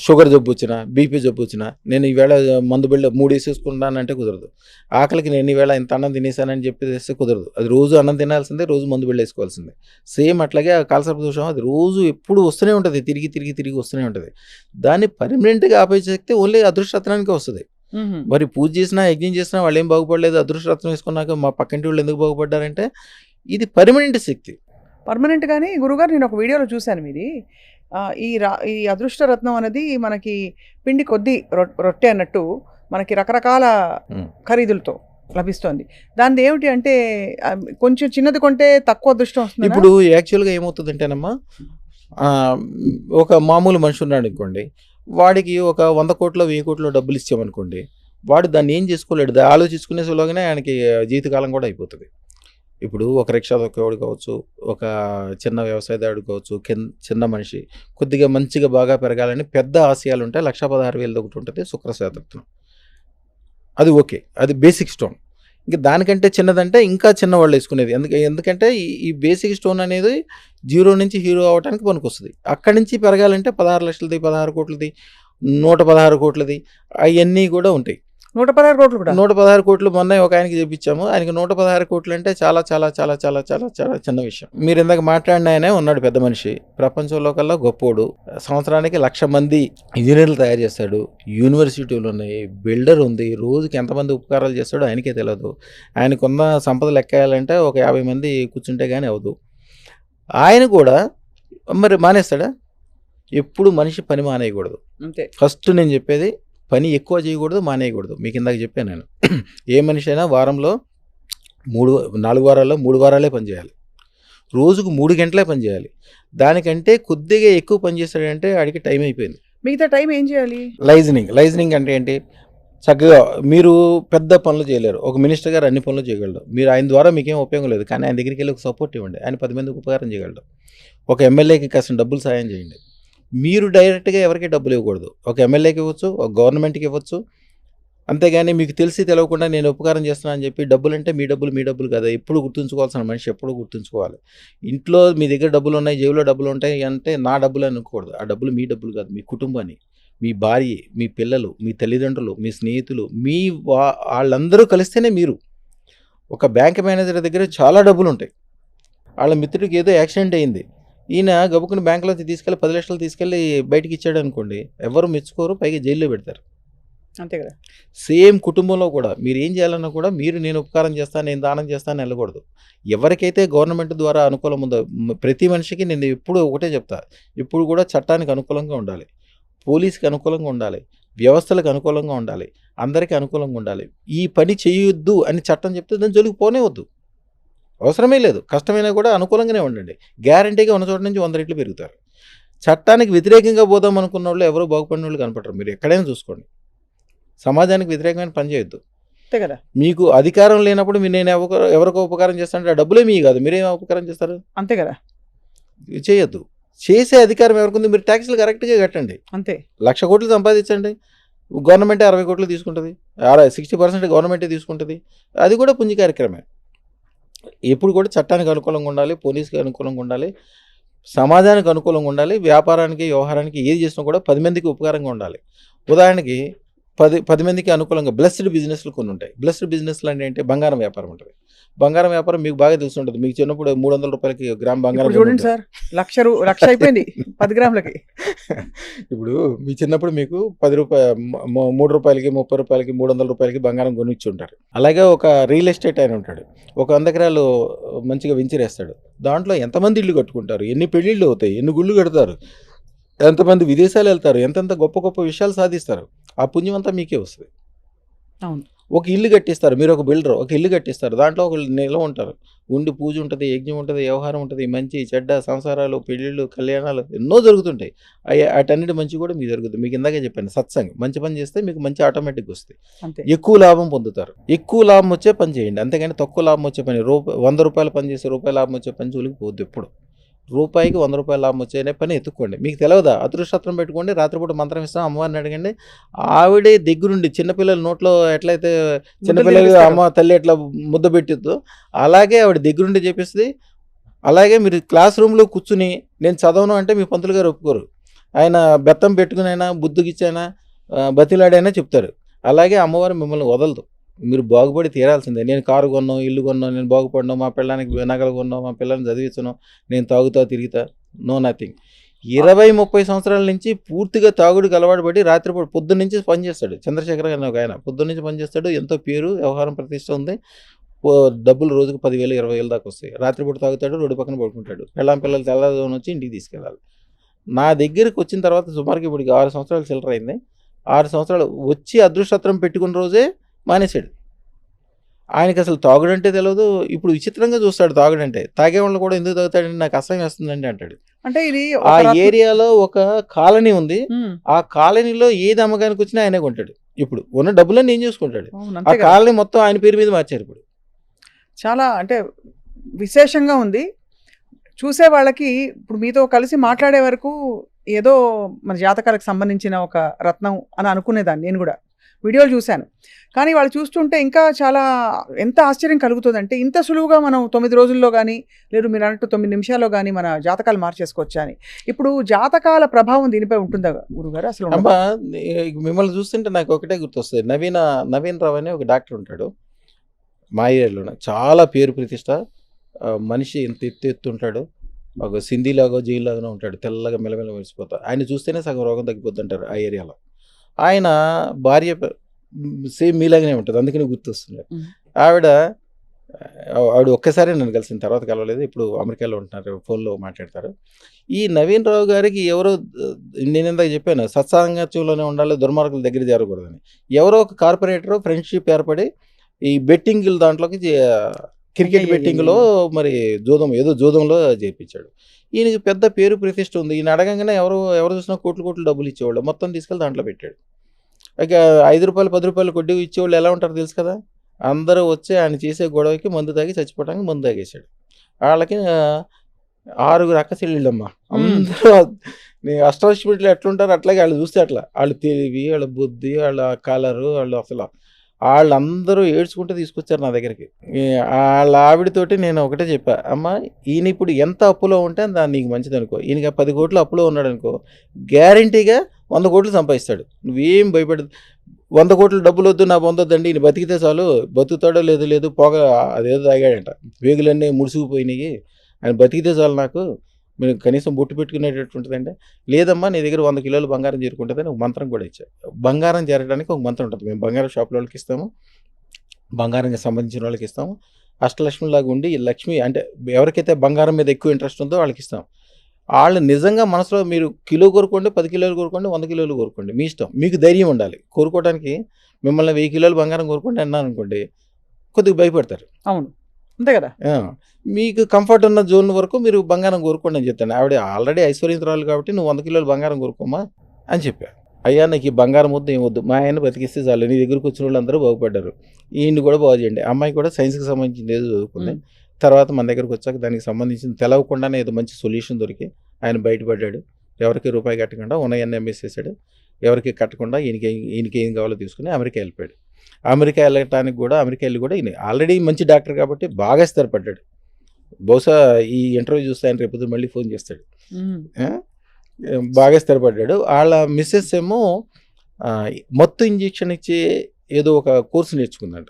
షుగర్ జబ్బు వచ్చినా, బీపీ జబ్బు వచ్చినా, నేను ఈవేళ మందు బిళ్ళ 3 వేసేసుకున్నానంటే కుదరదు. ఆకలికి నేను ఈవేళ ఇంత అన్నం తినేసానని చెప్పేస్తే కుదరదు. అది రోజు అన్నం తినాల్సిందే, రోజు మందు బిళ్ళ వేసుకోవాల్సిందే. సేమ్ అట్లాగే ఆ కాలసర్ప దోషం అది రోజు ఎప్పుడు వస్తూనే ఉంటుంది, తిరిగి వస్తూనే ఉంటుంది. దాన్ని పర్మనెంట్గా ఆపే శక్తి ఓన్లీ అదృష్టరత్నానికే వస్తుంది. మరి పూజ చేసినా యజ్ఞం చేసినా వాళ్ళు ఏం బాగుపడలేదు, అదృష్టరత్నం వేసుకున్నాక మా పక్కింటి వాళ్ళు ఎందుకు బాగుపడ్డారంటే ఇది పర్మనెంట్ శక్తి. పర్మనెంట్. కానీ గురుగారు నేను ఒక వీడియోలో చూశాను మీది, ఈ అదృష్టరత్నం అనేది మనకి పిండి కొద్ది రొట్టె అన్నట్టు మనకి రకరకాల ఖరీదులతో లభిస్తుంది. దాని ఏమిటి అంటే కొంచెం చిన్నది కొంటే తక్కువ అదృష్టం వస్తుంది. ఇప్పుడు యాక్చువల్గా ఏమవుతుంది అంటేనమ్మా, ఒక మామూలు మనిషి ఉన్నాడు అనుకోండి, వాడికి ఒక 100 కోట్లు 1000 కోట్లు డబ్బులు ఇచ్చామనుకోండి, వాడు దాన్ని ఏం చేసుకోలేడు, ఆలోచించుకునే సులువుగానే ఆయనకి జీవితకాలం కూడా అయిపోతుంది. ఇప్పుడు ఒక రిక్షా తొక్కేవాడు కావచ్చు, ఒక చిన్న వ్యవసాయదారుడు కావచ్చు, చిన్న మనిషి కొద్దిగా మంచిగా బాగా పెరగాలని పెద్ద ఆశయాలు ఉంటాయి. 1,16,000 ఒకటి ఉంటుంది శుక్రశ్వేతరత్నం, అది ఓకే, అది బేసిక్ స్టోన్. ఇంకా దానికంటే చిన్నదంటే ఇంకా చిన్నవాళ్ళు వేసుకునేది. ఎందుకంటే ఈ బేసిక్ స్టోన్ అనేది 0 నుంచి హీరో అవ్వడానికి పనికొస్తది. అక్కడి నుంచి పెరగాలంటే 16 లక్షలది, 16 కోట్లది, 116 కోట్లది అయన్నీ కూడా ఉంటాయి. 116 కోట్లు కూడా 116 కోట్లు మొన్న ఒక ఆయనకి చేపించాము. ఆయనకి 116 కోట్లు అంటే చాలా చాలా చాలా చాలా చాలా చాలా చిన్న విషయం. మీరు ఇందాక మాట్లాడిన ఆయనే ఉన్నాడు పెద్ద మనిషి, ప్రపంచంలో కల్లా గొప్పోడు, సంవత్సరానికి 1,00,000 మంది ఇంజనీర్లు తయారు చేస్తాడు, యూనివర్సిటీలు ఉన్నాయి, బిల్డర్ ఉంది, రోజుకి ఎంతమంది ఉపకారాలు చేస్తాడో ఆయనకే తెలియదు. ఆయనకున్న సంపద లెక్కేయాలంటే ఒక 50 మంది కూర్చుంటే కానీ అవ్వదు. ఆయన కూడా మరి మానేస్తాడా? ఎప్పుడు మనిషి పని మానేయకూడదు. అంతే. ఫస్ట్ నేను చెప్పేది పని ఎక్కువ చేయకూడదు, మానేయకూడదు. మీకు ఇందాక చెప్పాను నేను, ఏ మనిషి అయినా వారంలో 4 వారాల్లో 3 వారాలే పని చేయాలి, రోజుకు 3 గంటలే పని చేయాలి. దానికంటే కొద్దిగా ఎక్కువ పని చేస్తాడంటే వాడికి టైం అయిపోయింది. మిగతా టైం ఏం చేయాలి? లైజనింగ్ అంటే ఏంటి? చక్కగా మీరు పెద్ద పనులు చేయలేరు, ఒక మినిస్టర్ గారు అన్ని పనులు చేయగలడు, మీరు ఆయన ద్వారా మీకేం ఉపయోగం లేదు, కానీ ఆయన దగ్గరికి వెళ్ళి ఒక సపోర్ట్ ఇవ్వండి, ఆయన 10 మందికి ఉపకారం చేయగలడు. ఒక ఎమ్మెల్యేకి కాసిన డబ్బులు సాయం చేయండి. మీరు డైరెక్ట్గా ఎవరికి డబ్బులు ఇవ్వకూడదు. ఒక ఎమ్మెల్యేకి ఇవ్వచ్చు, ఒక గవర్నమెంట్కి ఇవ్వచ్చు, అంతేగాని మీకు తెలిసి తెలియకుండా నేను ఉపకారం చేస్తున్నాను అని చెప్పి డబ్బులు అంటే మీ డబ్బులు కదా. ఎప్పుడు గుర్తుంచుకోవాల్సిన మనిషి ఎప్పుడు గుర్తుంచుకోవాలి. ఇంట్లో మీ దగ్గర డబ్బులు ఉన్నాయి, జేబులో డబ్బులు ఉంటాయి అంటే నా డబ్బులు అనుకోకూడదు. ఆ డబ్బులు మీ డబ్బులు కాదు, మీ కుటుంబాన్ని, మీ భార్య, మీ పిల్లలు, మీ తల్లిదండ్రులు, మీ స్నేహితులు, వాళ్ళందరూ కలిస్తేనే మీరు. ఒక బ్యాంక్ మేనేజర్ దగ్గర చాలా డబ్బులు ఉంటాయి, వాళ్ళ మిత్రుడికి ఏదో యాక్సిడెంట్ అయింది, ఈయన గబుకుని బ్యాంకులో తీసుకెళ్ళి 10 లక్షలు తీసుకెళ్ళి బయటికి ఇచ్చాడు అనుకోండి, ఎవరు మెచ్చుకోరు, పైగా జైల్లో పెడతారు. అంతే కదా. సేమ్ కుటుంబంలో కూడా మీరు ఏం చేయాలన్నా కూడా మీరు నేను ఉపకారం చేస్తాను, నేను దానం చేస్తాను వెళ్ళకూడదు. ఎవరికైతే గవర్నమెంట్ ద్వారా అనుకూలం ఉందో ప్రతి మనిషికి నేను ఎప్పుడు ఒకటే చెప్తా, ఇప్పుడు కూడా చట్టానికి అనుకూలంగా ఉండాలి, పోలీస్కి అనుకూలంగా ఉండాలి, వ్యవస్థలకు అనుకూలంగా ఉండాలి, అందరికీ అనుకూలంగా ఉండాలి. ఈ పని చేయొద్దు అని చట్టం చెప్తే దాని జోలికి పోనే వద్దు, అవసరమే లేదు. కష్టమైనా కూడా అనుకూలంగానే ఉండండి, గ్యారంటీగా ఉన్న చోట నుంచి 100 రెట్లు పెరుగుతారు. చట్టానికి వ్యతిరేకంగా పోదాం అనుకున్న వాళ్ళు ఎవరో బాగుపడిన వాళ్ళు కనపడరు. మీరు ఎక్కడైనా చూసుకోండి, సమాజానికి వ్యతిరేకమైన పని చేయొద్దు. అంతే కదా. మీకు అధికారం లేనప్పుడు నేను ఎవరికో ఉపకారం చేస్తానంటే ఆ డబ్బులే మీ కాదు, మీరేం ఉపకారం చేస్తారు? అంతే కదా. చేయొద్దు. చేసే అధికారం ఎవరికి ఉంది? మీరు ట్యాక్స్లు కరెక్ట్గా కట్టండి. అంతే. 1,00,000 కోట్లు సంపాదించండి, గవర్నమెంటే 60 కోట్లు తీసుకుంటుంది, 60% గవర్నమెంటే తీసుకుంటుంది, అది కూడా పుణ్య కార్యక్రమే. ఎప్పుడు కూడా చట్టానికి అనుకూలంగా ఉండాలి, పోలీస్కి అనుకూలంగా ఉండాలి, సమాజానికి అనుకూలంగా ఉండాలి, వ్యాపారానికి వ్యవహారానికి ఏది చేసినా కూడా 10 మందికి ఉపకారంగా ఉండాలి. ఉదాహరణకి 10 మందికి అనుకూలంగా బ్లెస్డ్ బిజినెస్లు కొన్ని ఉంటాయి. బ్లెస్డ్ బిజినెస్లు అంటే బంగారం వ్యాపారం ఉంటుంది. బంగారం వ్యాపారం మీకు బాగా తెలిసి ఉంటుంది. మీకు చిన్నప్పుడు 300 రూపాయలకి గ్రామ్ బంగారం చూడండి సార్, 1,00,000 అయిపోయింది 10 గ్రాములకి. ఇప్పుడు మీ చిన్నప్పుడు మీకు 10 రూపాయలు 3 రూపాయలకి 30 రూపాయలకి 300 రూపాయలకి బంగారం కొనిచ్చి ఉంటారు. అలాగే ఒక రియల్ ఎస్టేట్ ఆయన ఉంటాడు, ఒక 100 ఎకరాలు మంచిగా వెంచరేస్తాడు, దాంట్లో ఎంతమంది ఇళ్ళు కట్టుకుంటారు, ఎన్ని పెళ్ళిళ్ళు అవుతాయి, ఎన్ని గుళ్ళు కడతారు, ఎంతమంది విదేశాలు వెళ్తారు, ఎంతెంత గొప్ప గొప్ప విషయాలు సాధిస్తారు, ఆ పుణ్యం అంతా మీకే వస్తుంది. అవును. ఒక ఇల్లు కట్టిస్తారు, మీరు ఒక బిల్డర్ ఒక ఇల్లు కట్టిస్తారు, దాంట్లో ఒక నిలవ ఉంటారు, ఉండి పూజ ఉంటుంది, యజ్ఞం ఉంటుంది, వ్యవహారం ఉంటుంది, మంచి చెడ్డ సంసారాలు, పెళ్ళిళ్ళు, కళ్యాణాలు ఎన్నో జరుగుతుంటాయి. వాటన్నిటి మంచి కూడా మీకు జరుగుతుంది. మీకు ఇందాకే చెప్పాను, సత్సంగం మంచి పని చేస్తే మీకు మంచి ఆటోమేటిక్గా వస్తాయి, ఎక్కువ లాభం పొందుతారు. ఎక్కువ లాభం వచ్చే పని చేయండి, అంతేగాని తక్కువ లాభం వచ్చే పని 100 రూపాయలు పని చేస్తే రూపాయి లాభం వచ్చే పని జోలికి పోద్దు. ఎప్పుడు రూపాయికి 100 రూపాయలు లాభం వచ్చే పని ఎత్తుక్కోండి. మీకు తెలియదా? అదృష్టం పెట్టుకోండి, రాత్రిపూట మంత్రం ఇస్తాం, అమ్మవారిని అడగండి, ఆవిడే దగ్గరుండి చిన్నపిల్లల నోట్లో ఎట్లయితే చిన్నపిల్లలు అమ్మ తల్లి ఎట్లా ముద్ద పెట్టిద్దో అలాగే ఆవిడ దగ్గరుండి చెప్పిస్తుంది. అలాగే మీరు క్లాస్ రూమ్లో కూర్చుని నేను చదవను అంటే మీ పంతులు గారు ఒప్పుకోరు, ఆయన బెత్తం పెట్టుకునైనా బుద్ధికిచ్చైనా బతిలాడైనా చెప్తారు. అలాగే అమ్మవారు మిమ్మల్ని వదలదు, మీరు బాగుపడి తీరాల్సిందే. నేను కారు కొన్నాం, ఇల్లు కొన్నాం, నేను బాగుపడినాం, మా పిల్లానికి నగలు కొన్నాం, మా పిల్లల్ని చదివించను, నేను తాగుతా తిరుగుతా, నో నథింగ్. 20-30 సంవత్సరాల నుంచి పూర్తిగా తాగుడికి అలవాటు పడి రాత్రిపూట పొద్దున్న నుంచి పనిచేస్తాడు. చంద్రశేఖర్ గారు ఒక ఆయన పొద్దున్న నుంచి పనిచేస్తాడు, ఎంతో పేరు వ్యవహారం ప్రతిష్ట ఉంది, డబ్బులు రోజుకు 10,000 20,000 దాకా వస్తాయి. రాత్రిపూట తాగుతాడు, రోడ్డు పక్కన పడుకుంటాడు, పిల్లలు తెల్లదోని వచ్చి ఇంటికి తీసుకెళ్ళాలి. నా దగ్గరికి వచ్చిన తర్వాత సుమారుకి ఇప్పుడు 6 సంవత్సరాలు చిల్లర అయింది. 6 సంవత్సరాలు వచ్చి అదృష్టత్రం పెట్టుకున్న రోజే మానేశాడు. ఆయనకి అసలు తాగుడంటే తెలియదు. ఇప్పుడు విచిత్రంగా చూస్తాడు తాగుడంటే, తాగేవాళ్ళు కూడా ఎందుకు తాగుతాడండి, నాకు అసహ్యం వేస్తుందండి అంటాడు. అంటే ఇది ఆ ఏరియాలో ఒక కాలనీ ఉంది, ఆ కాలనీలో ఏది అమ్మకానికి వచ్చినా ఆయనే కొంటాడు. ఇప్పుడు ఉన్న డబ్బులన్నీ ఏం చూసుకుంటాడు, ఆ కాలనీ మొత్తం ఆయన పేరు మీద మార్చారు. ఇప్పుడు చాలా అంటే విశేషంగా ఉంది చూసే వాళ్ళకి. ఇప్పుడు మీతో కలిసి మాట్లాడే వరకు ఏదో మన జాతకాలకు సంబంధించిన ఒక రత్నం అని అనుకునేదాన్ని నేను కూడా. వీడియోలు చూశాను. కానీ వాళ్ళు చూస్తుంటే ఇంకా చాలా ఎంత ఆశ్చర్యం కలుగుతుందంటే, ఇంత సులువుగా మనం 9 రోజుల్లో గానీ, లేదు మీరు అన్నట్టు 9 నిమిషాల్లో గానీ మన జాతకాలు మార్చేసుకోవచ్చా అని. ఇప్పుడు జాతకాల ప్రభావం దీనిపై ఉంటుందా గురుగారు అసలు? అమ్మా మిమ్మల్ని చూస్తుంటే నాకు ఒకటే గుర్తొస్తుంది. నవీన్ రావు అని ఒక డాక్టర్ ఉంటాడు మా ఏరియాలోనే. చాలా పేరు ప్రతిష్ట. మనిషి ఇంత ఎత్తు ఉంటాడు. ఒక సింధీలాగో జైల్లాగానే ఉంటాడు. తెల్లగా మెల్లమెల్ల మెరిసిపోతాడు. ఆయన చూస్తేనే సగం రోగం తగ్గిపోద్ది అంటారు ఆ ఏరియాలో. ఆయన భార్య సేమ్ మీలాగానే ఉంటుంది, అందుకని గుర్తొస్తుంది. ఆవిడ ఒక్కసారి నన్ను కలిసిన, తర్వాత కలవలేదు. ఇప్పుడు అమెరికాలో ఉంటున్నారు, ఫోన్లో మాట్లాడతారు. ఈ నవీన్ రావు గారికి ఎవరో, నేను ఇందాక చెప్పాను సత్సాంగత్యంలోనే ఉండాలి, దుర్మార్గుల దగ్గర చేరకూడదని. ఎవరో ఒక కార్పొరేటర్ ఫ్రెండ్షిప్ ఏర్పడి ఈ బెట్టింగ్ దాంట్లోకి క్రికెట్ బెట్టింగ్లో మరి జూదంలో చేర్పించాడు. ఈయనకి పెద్ద పేరు ప్రతిష్ట ఉంది. ఈయన అడగంగానే ఎవరు చూసినా కోట్లు డబ్బులు ఇచ్చేవాళ్ళు. మొత్తం తీసుకెళ్ళి దాంట్లో పెట్టాడు. ఇక 5 రూపాయలు 10 రూపాయలు కొద్ది ఇచ్చేవాళ్ళు ఎలా ఉంటారు తెలుసు కదా. అందరూ వచ్చి ఆయన చేసే గొడవకి మందు తాగి చచ్చిపోవడానికి మందు తాగేశాడు. వాళ్ళకి 6 అక్క చెల్లెళ్ళమ్మా. అందరూ అష్టాదశమిలో ఎట్లుంటారు అట్లాగే వాళ్ళు చూస్తే అట్లా. వాళ్ళు తెలివి, వాళ్ళ బుద్ధి, వాళ్ళ కలరు, వాళ్ళందరూ ఏడ్చుకుంటూ తీసుకొచ్చారు నా దగ్గరికి. వాళ్ళ ఆవిడతోటి నేను ఒకటే చెప్పా, అమ్మ ఈయన ఇప్పుడు ఎంత అప్పులో ఉంటే దాన్ని నీకు మంచిది అనుకో. ఈయనకి 10 కోట్లు అప్పులో ఉన్నాడు అనుకో, గ్యారంటీగా 100 కోట్లు సంపాదిస్తాడు. నువ్వేం భయపడదు. 100 కోట్లు డబ్బులు వద్దు, నా పొందొద్దండి, ఈయన బతికితే చాలు. బతుకుతాడో లేదు పొగ అదేదో తాగాడంట, వేగులన్నీ ముడుసుకుపోయినాయి, ఆయన బతికితే చాలు, నాకు మీరు కనీసం బొట్టు పెట్టుకునేటట్టు ఉంటుందంటే, లేదమ్మా నీ దగ్గర 100 కిలోలు బంగారం చేరుకుంటుందని ఒక మంత్రం కూడా ఇచ్చారు. బంగారం చేరడానికి ఒక మంత్రం ఉంటుంది. మేము బంగారం షాపుల వాళ్ళకి ఇస్తాము, బంగారానికి సంబంధించిన వాళ్ళకి ఇస్తాము. అష్టలక్ష్మిలాగా ఉండి లక్ష్మి అంటే ఎవరికైతే బంగారం మీద ఎక్కువ ఇంట్రెస్ట్ ఉందో వాళ్ళకి ఇస్తాం. వాళ్ళు నిజంగా మనసులో మీరు కిలో కోరుకోండి, 10 కిలోలు కోరుకోండి, 100 కిలోలు కోరుకోండి, మీ ఇష్టం. మీకు ధైర్యం ఉండాలి కోరుకోవడానికి. మిమ్మల్ని 1000 కిలోలు బంగారం కోరుకోండి అన్నాను అనుకోండి, కొద్దిగా భయపడతారు. అవును, అంతే కదా. మీకు కంఫర్ట్ ఉన్న జోన్ వరకు మీరు బంగారం కోరుకోండి అని చెప్తాను. ఆవిడ ఆల్రెడీ ఐశ్వర్యవంతురాలు కాబట్టి నువ్వు 100 కిలోలు బంగారం కోరుకోమా అని చెప్పా. అయ్యా నాకు ఈ బంగారం వద్దు, ఏం వద్దు, మా ఆయన బతికిస్తే చాలు, నీ దగ్గరకు వచ్చిన వాళ్ళు అందరూ బాగుపడ్డారు, ఈయన్ని కూడా బాగు చేయండి. అమ్మాయి కూడా సైన్స్కి సంబంధించింది ఏదో చదువుకుంది. తర్వాత మన దగ్గరకు వచ్చాక దానికి సంబంధించిన తెలవకుండానే ఏదో మంచి సొల్యూషన్ దొరికి ఆయన బయటపడ్డాడు. ఎవరికి రూపాయి కట్టకుండా ఉన్నాయన్నీ అమ్మేసేసాడు. ఎవరికి కట్టకుండా ఈయనకి ఏం కావాలో తీసుకుని అమెరికా వెళ్ళిపోయాడు. అమెరికా వెళ్ళటానికి కూడా ఈయన ఆల్రెడీ మంచి డాక్టర్ కాబట్టి బాగా స్థిరపడ్డాడు. బహుశా ఈ ఇంటర్వ్యూ చూస్తే ఆయన రేపు మళ్ళీ ఫోన్ చేస్తాడు. బాగా స్థిరపడ్డాడు. వాళ్ళ మిస్సెస్ ఏమో మొత్తం ఇంజెక్షన్ ఇచ్చి ఏదో ఒక కోర్సు నేర్చుకుందంట,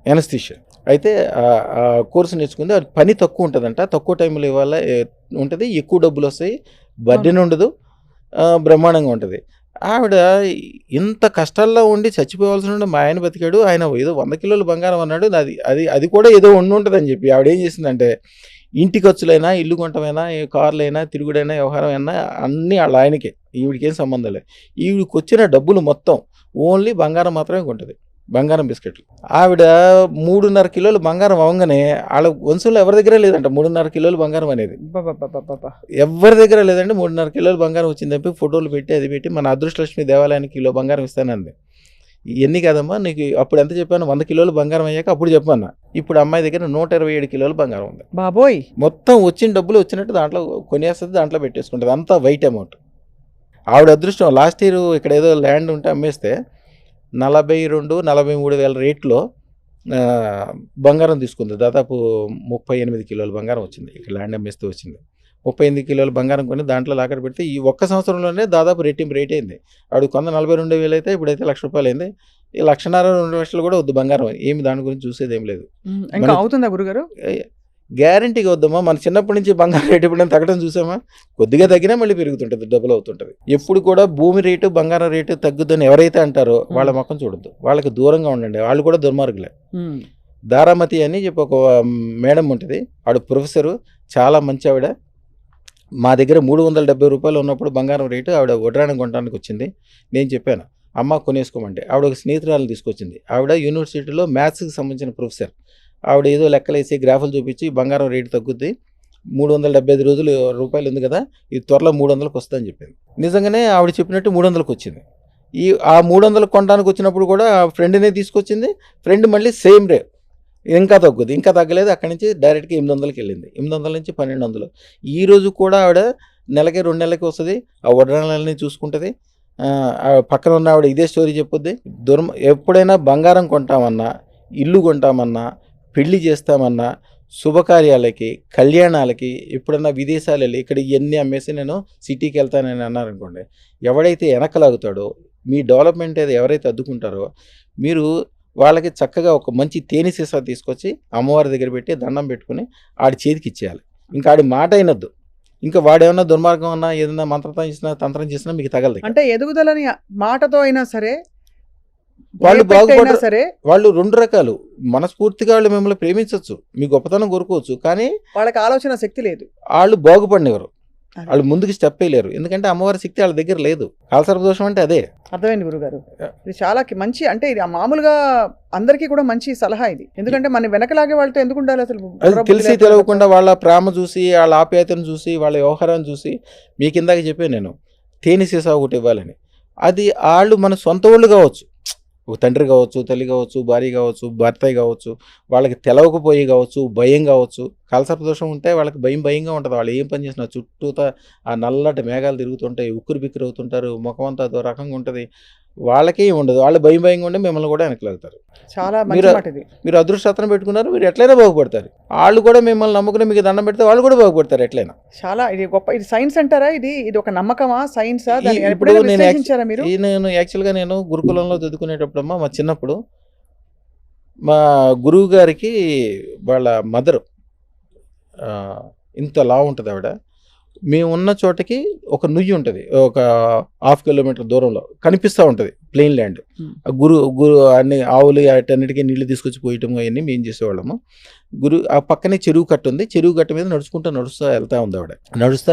ఎనస్థీషియా. అయితే ఆ కోర్సు నేర్చుకుంది. అది పని తక్కువ ఉంటుందంట, తక్కువ టైంలో ఇవాళ ఉంటుంది, ఎక్కువ డబ్బులు వస్తాయి, బర్డెన్ ఉండదు, బ్రహ్మాండంగా ఉంటుంది. ఆవిడ ఇంత కష్టాల్లో ఉండి చచ్చిపోవాల్సి ఉండి మా ఆయన బతికాడు, ఆయన ఏదో 100 కిలోలు బంగారం అన్నాడు, అది కూడా ఏదో ఉంటుందని చెప్పి ఆవిడ ఏం చేసిందంటే, ఇంటి ఖర్చులైనా, ఇల్లు కొనటమైనా, కార్లైనా, తిరుగుడైనా, వ్యవహారం అయినా అన్నీ వాళ్ళ ఆయనకే, ఈవిడికేం సంబంధం లేదు. ఈవిడికి వచ్చిన డబ్బులు మొత్తం ఓన్లీ బంగారం మాత్రమే కొంటుంది, బంగారం బిస్కెట్లు. ఆవిడ 3.5 కిలోలు బంగారం అవ్వగానే వాళ్ళ వంశంలో ఎవరి దగ్గర లేదంట 3.5 కిలోలు బంగారం అనేది. ఎవరి దగ్గర లేదంటే 3.5 కిలోలు బంగారం వచ్చిందని ఫోటోలు పెట్టి అది పెట్టి మన అదృష్టలక్ష్మి దేవాలయానికి కిలో బంగారం ఇస్తానంది. ఇవన్నీ కాదమ్మా, నీకు అప్పుడు ఎంత చెప్పాను, 100 కిలోలు బంగారం అయ్యాక అప్పుడు చెప్పాను. ఇప్పుడు అమ్మాయి దగ్గర 127 కిలోలు బంగారం ఉంది. బాబోయ్, మొత్తం వచ్చిన డబ్బులు వచ్చినట్టు దాంట్లో కొనేస్తుంది, దాంట్లో పెట్టేసుకుంటుంది, అంతా వైట్ అమౌంట్. ఆవిడ అదృష్టం, లాస్ట్ ఇయర్ ఇక్కడ ఏదో ల్యాండ్ ఉంటే అమ్మేస్తే 42-43 వేల రేట్లో బంగారం తీసుకుంది. దాదాపు 38 కిలోల బంగారం వచ్చింది. ఇక్కడ ల్యాండ్ అమ్మేస్తే వచ్చింది. 38 కిలోల బంగారం కొని దాంట్లో లాకర్ పెడితే ఈ ఒక్క సంవత్సరంలోనే దాదాపు రెట్టింపు రేట్ అయింది. ఆవిడ కొంత 42,000 అయితే ఇప్పుడైతే ₹1,00,000 అయింది. ఈ 1,50,000-2 లక్షలు కూడా వద్దు బంగారం, ఏమి దాని గురించి చూసేది ఏం లేదు. అవుతుందా గురుగారు? గ్యారంటీగా వద్దమ్మా. మన చిన్నప్పటి నుంచి బంగారం రేటు ఎప్పుడైనా తగ్గడం చూసామా? కొద్దిగా తగ్గినా మళ్ళీ పెరుగుతుంటుంది, డబుల్ అవుతుంటుంది. ఎప్పుడు కూడా భూమి రేటు బంగారం రేటు తగ్గుద్దని ఎవరైతే అంటారో వాళ్ళ మొక్కం చూడొద్దు, వాళ్ళకి దూరంగా ఉండండి, వాళ్ళు కూడా దుర్మార్గులే. దారామతి అని చెప్పి ఒక మేడం ఉంటుంది, ఆవిడ ప్రొఫెసరు, చాలా మంచి ఆవిడ. మా దగ్గర ₹370 ఉన్నప్పుడు బంగారం రేటు ఆవిడ వడ్రాణం కొనడానికి వచ్చింది. నేను చెప్పాను అమ్మ కొనేసుకోమంటే, ఆవిడ ఒక స్నేహితురాలను తీసుకొచ్చింది. ఆవిడ యూనివర్సిటీలో మ్యాథ్స్కి సంబంధించిన ప్రొఫెసర్. ఆవిడ ఏదో లెక్కలేసి గ్రాఫులు చూపించి బంగారం రేటు తగ్గుద్ది, 375 రూపాయలు ఉంది కదా, ఇది త్వరలో 300కి వస్తుందని చెప్పింది. నిజంగానే ఆవిడ చెప్పినట్టు 300కి వచ్చింది. ఆ 300 కొనడానికి వచ్చినప్పుడు కూడా ఫ్రెండ్నే తీసుకొచ్చింది. ఫ్రెండ్ మళ్ళీ సేమ్ రే, ఇంకా తగ్గుద్ది, ఇంకా తగ్గలేదు. అక్కడి నుంచి డైరెక్ట్గా 800కి వెళ్ళింది. 800 నుంచి 1200. ఈ రోజు కూడా ఆవిడ నెలకి 2 నెలలకి వస్తుంది, ఆ వడ్రాణాలని చూసుకుంటుంది. ఆ పక్కన ఉన్న ఆవిడ ఇదే స్టోరీ చెప్పుద్ది. ఎప్పుడైనా బంగారం కొంటామన్నా, ఇల్లు కొంటామన్నా, పెళ్లి చేస్తామన్నా, శుభకార్యాలకి, కళ్యాణాలకి ఎప్పుడన్నా విదేశాలు వెళ్ళి ఇక్కడ ఇవన్నీ అమ్మేసి నేను సిటీకి వెళ్తానని అన్నారనుకోండి, ఎవడైతే వెనకలాగుతాడో, మీ డెవలప్మెంట్ ఏదో ఎవరైతే అడ్డుకుంటారో, మీరు వాళ్ళకి చక్కగా ఒక మంచి తేనె సీసా తీసుకొచ్చి అమ్మవారి దగ్గర పెట్టి దండం పెట్టుకుని ఆడి చేతికి ఇచ్చేయాలి. ఇంకా ఆడి మాట అయినద్దు. ఇంకా వాడేమన్నా దుర్మార్గం అన్నా ఏదైనా మంత్రం చేసినా తంత్రం చేసినా మీకు తగలదు. అంటే ఎదుగుదలని మాటతో అయినా సరే, వాళ్ళు బాగుపడరు. సరే వాళ్ళు రెండు రకాలు. మనస్ఫూర్తిగా వాళ్ళు మిమ్మల్ని ప్రేమించవచ్చు, మీ గొప్పతనం కోరుకోవచ్చు, కానీ వాళ్ళకి ఆలోచన శక్తి లేదు. వాళ్ళు బాగుపడినవారు, వాళ్ళు ముందుకు స్టెప్ వేయలేరు. ఎందుకంటే అమ్మవారి శక్తి వాళ్ళ దగ్గర లేదు. కాలసర్ప దోషం అంటే అదే. అర్థమైంది గురుగారు. ఇది చాలా మంచి, అంటే ఇది మామూలుగా అందరికీ కూడా మంచి సలహా ఇది. ఎందుకంటే మన వెనకలాగే వాళ్ళతో ఎందుకు ఉండాలి అసలు? అది తెలిసి తెలియకుండా వాళ్ళ ప్రేమ చూసి, వాళ్ళ ఆప్యాయతను చూసి, వాళ్ళ వ్యవహారాన్ని చూసి, మీ కిందాక చెప్పాను నేను తేనె సీసా ఒకటి ఇవ్వాలని. అది వాళ్ళు మన సొంత వాళ్ళు కావచ్చు, ఒక తండ్రి కావచ్చు, తల్లి కావచ్చు, భార్య కావచ్చు, భర్త కావచ్చు, వాళ్ళకి తెలవకపోయి కావచ్చు, భయం కావచ్చు. కాలసర్ప దోషం ఉంటే వాళ్ళకి భయంగా ఉంటుంది. వాళ్ళు ఏం పని చేసినా చుట్టూతా ఆ నల్లటి మేఘాలు తిరుగుతుంటాయి, ఉక్కురు బిక్కురు అవుతుంటారు, ముఖం అంతా అదో రకంగా ఉంటుంది. వాళ్ళకే ఉండదు, వాళ్ళు భయంగా ఉండి మిమ్మల్ని కూడా వెనకలాగుతారు. చాలా మీరు అదృష్టం పెట్టుకున్నారు, మీరు ఎట్లయినా బాగుపడతారు. వాళ్ళు కూడా మిమ్మల్ని నమ్ముకుని మీకు దండం పెడితే వాళ్ళు కూడా బాగుపడతారు ఎట్లయినా. చాలా ఇది గొప్ప. ఇది సైన్స్ అంటారా? ఇది ఒక నమ్మకమా, సైన్సా? ఇప్పుడు నేను యాక్చువల్గా నేను గురుకులంలో చదువుకునేటప్పుడమ్మా, మా చిన్నప్పుడు మా గురువు గారికి వాళ్ళ మదరు ఇంత లావు ఉంటుంది ఆవిడ. మేము ఉన్న చోటకి ఒక నుయ్యి ఉంటుంది, ఒక 1/2 కిలోమీటర్ దూరంలో కనిపిస్తూ ఉంటుంది ప్లెయిన్ ల్యాండ్. గురు అన్ని ఆవులు అటన్నిటికీ నీళ్లు తీసుకొచ్చి పోయటం అవన్నీ మేము చేసేవాళ్ళము. ఆ పక్కనే చెరువు కట్ట ఉంది. చెరువు కట్ట మీద నడుస్తూ వెళ్తా ఉంది ఆవిడ.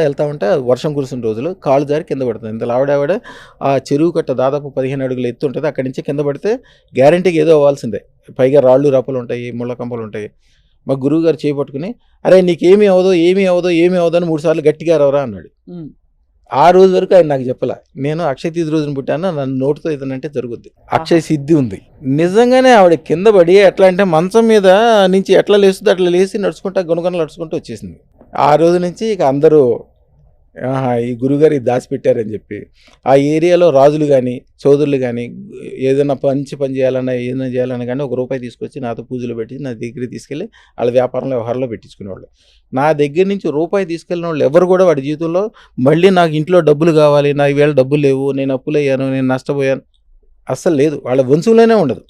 వెళ్తా ఉంటే వర్షం కురిసిన రోజులు కాలు జారి కింద పడుతుంది. ఇంత ఆవిడ ఆ చెరువు కట్ట దాదాపు 15 అడుగులు ఎత్తు ఉంటుంది. అక్కడి నుంచి కింద పడితే గ్యారంటీకి ఏదో అవ్వాల్సిందే. పైగా రాళ్ళు రప్పలు ఉంటాయి, ముళ్ళ కంపలు ఉంటాయి. మా గురువు గారు చేపట్టుకుని, అరే నీకేమీ అవ్వదో అని 3 సార్లు గట్టిగా రవరా అన్నాడు. ఆ రోజు వరకు ఆయన నాకు చెప్పలే. నేను అక్షయ తిథి రోజున పుట్టాను, నన్ను నోటితో ఏదనంటే జరుగుద్ది. అక్షయ సిద్ధి ఉంది. నిజంగానే ఆవిడ కింద పడి ఎట్లా అంటే మంచం మీద నుంచి ఎట్లా లేస్తుందో అట్లా లేచి నడుచుకుంటూ వచ్చేసింది. ఆ రోజు నుంచి ఇక అందరూ ఈ గురుగారు ఇది దాచిపెట్టారని చెప్పి, ఆ ఏరియాలో రాజులు కానీ చౌదరులు కానీ ఏదైనా పని చేయాలన్నా ఏదైనా చేయాలన్నా కానీ ₹1 తీసుకొచ్చి నాతో పూజలు పెట్టి నా దగ్గర తీసుకెళ్ళి వాళ్ళ వ్యవహారంలో పెట్టించుకునేవాళ్ళు. నా దగ్గర నుంచి ₹1 తీసుకెళ్ళిన వాళ్ళు ఎవరు కూడా వాడి జీవితంలో మళ్ళీ నాకు ఇంట్లో డబ్బులు కావాలి, నాకు ఈవేళ డబ్బులు లేవు, నేను అప్పులయ్యాను, నేను నష్టపోయాను అస్సలు లేదు. వాళ్ళ వంశంలోనే ఉండదు.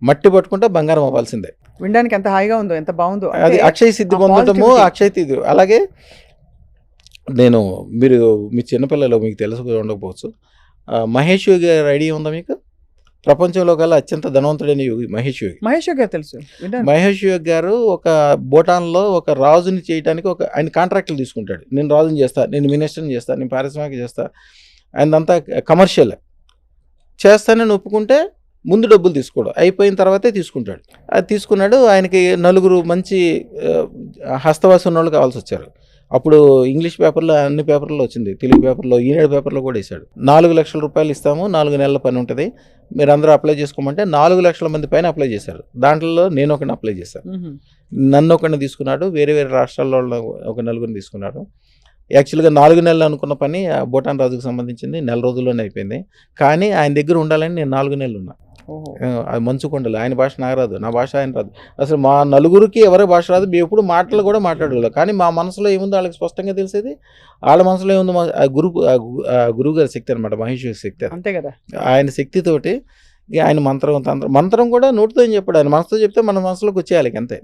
మట్టి పట్టుకుంటే బంగారం అవ్వాల్సిందే. వినడానికి ఎంత హాయిగా ఉందో, ఎంత బాగుందో. అది అక్షయ సిద్ధి పొందటము, అక్షయ తిథి. అలాగే మీరు మీ చిన్నపిల్లలు మీకు తెలుసు ఉండకపోవచ్చు, మహేష్ యోగి గారి ఐడియా ఉందా మీకు? ప్రపంచంలో కల్లా అత్యంత ధనవంతుడైన యోగి మహేష్ యోగి గారు తెలుసు. మహేష్ యోగి గారు ఒక భూటాన్లో ఒక రాజుని చేయడానికి ఆయన కాంట్రాక్టులు తీసుకుంటాడు. నేను రాజుని చేస్తా, నేను మినిస్టర్ని చేస్తా, నేను పారిశ్రామిక చేస్తా, ఆయనంతా కమర్షియల్ చేస్తానని ఒప్పుకుంటే ముందు డబ్బులు తీసుకోవడం అయిపోయిన తర్వాతే తీసుకుంటాడు. అది తీసుకున్నాడు. ఆయనకి 4 మంచి హస్తవాసి ఉన్నోళ్ళు కావాల్సి వచ్చారు. అప్పుడు ఇంగ్లీష్ పేపర్లో అన్ని పేపర్లో వచ్చింది, తెలుగు పేపర్లో, ఈనాడు పేపర్లో కూడా వేశాడు. 4 లక్షల రూపాయలు ఇస్తాము, 4 నెలల పని ఉంటుంది, మీరు అందరూ అప్లై చేసుకోమంటే 4 లక్షల మంది పైన అప్లై చేశారు. దాంట్లో నేను ఒకరిని అప్లై చేశాను. నన్ను ఒకరిని తీసుకున్నాడు, వేరే రాష్ట్రాల్లో ఒక 4 తీసుకున్నాడు. యాక్చువల్గా 4 నెలలు అనుకున్న పని భూటాన్ రాజుకు సంబంధించింది 4 రోజుల్లోనే అయిపోయింది. కానీ ఆయన దగ్గర ఉండాలని నేను 4 నెలలు ఉన్నా. అది మంచుకొండలు. ఆయన భాష నాకు రాదు, నా భాష ఆయన రాదు. అసలు మా నలుగురికి ఎవరి భాష రాదు, మేము ఎప్పుడు మాటలు కూడా మాట్లాడగలం. కానీ మా మనసులో ఏముందో వాళ్ళకి స్పష్టంగా తెలిసేది. వాళ్ళ మనసులో ఏముందో గురువు గారి శక్తి అనమాట, మహేశ్వరి శక్తి. అంతే కదా, ఆయన శక్తితోటి ఆయన మంత్రం కూడా నోటితో ఏం చెప్పాడు, ఆయన మనసుతో చెప్తే మన మనసులోకి వచ్చేయాలి అంతే.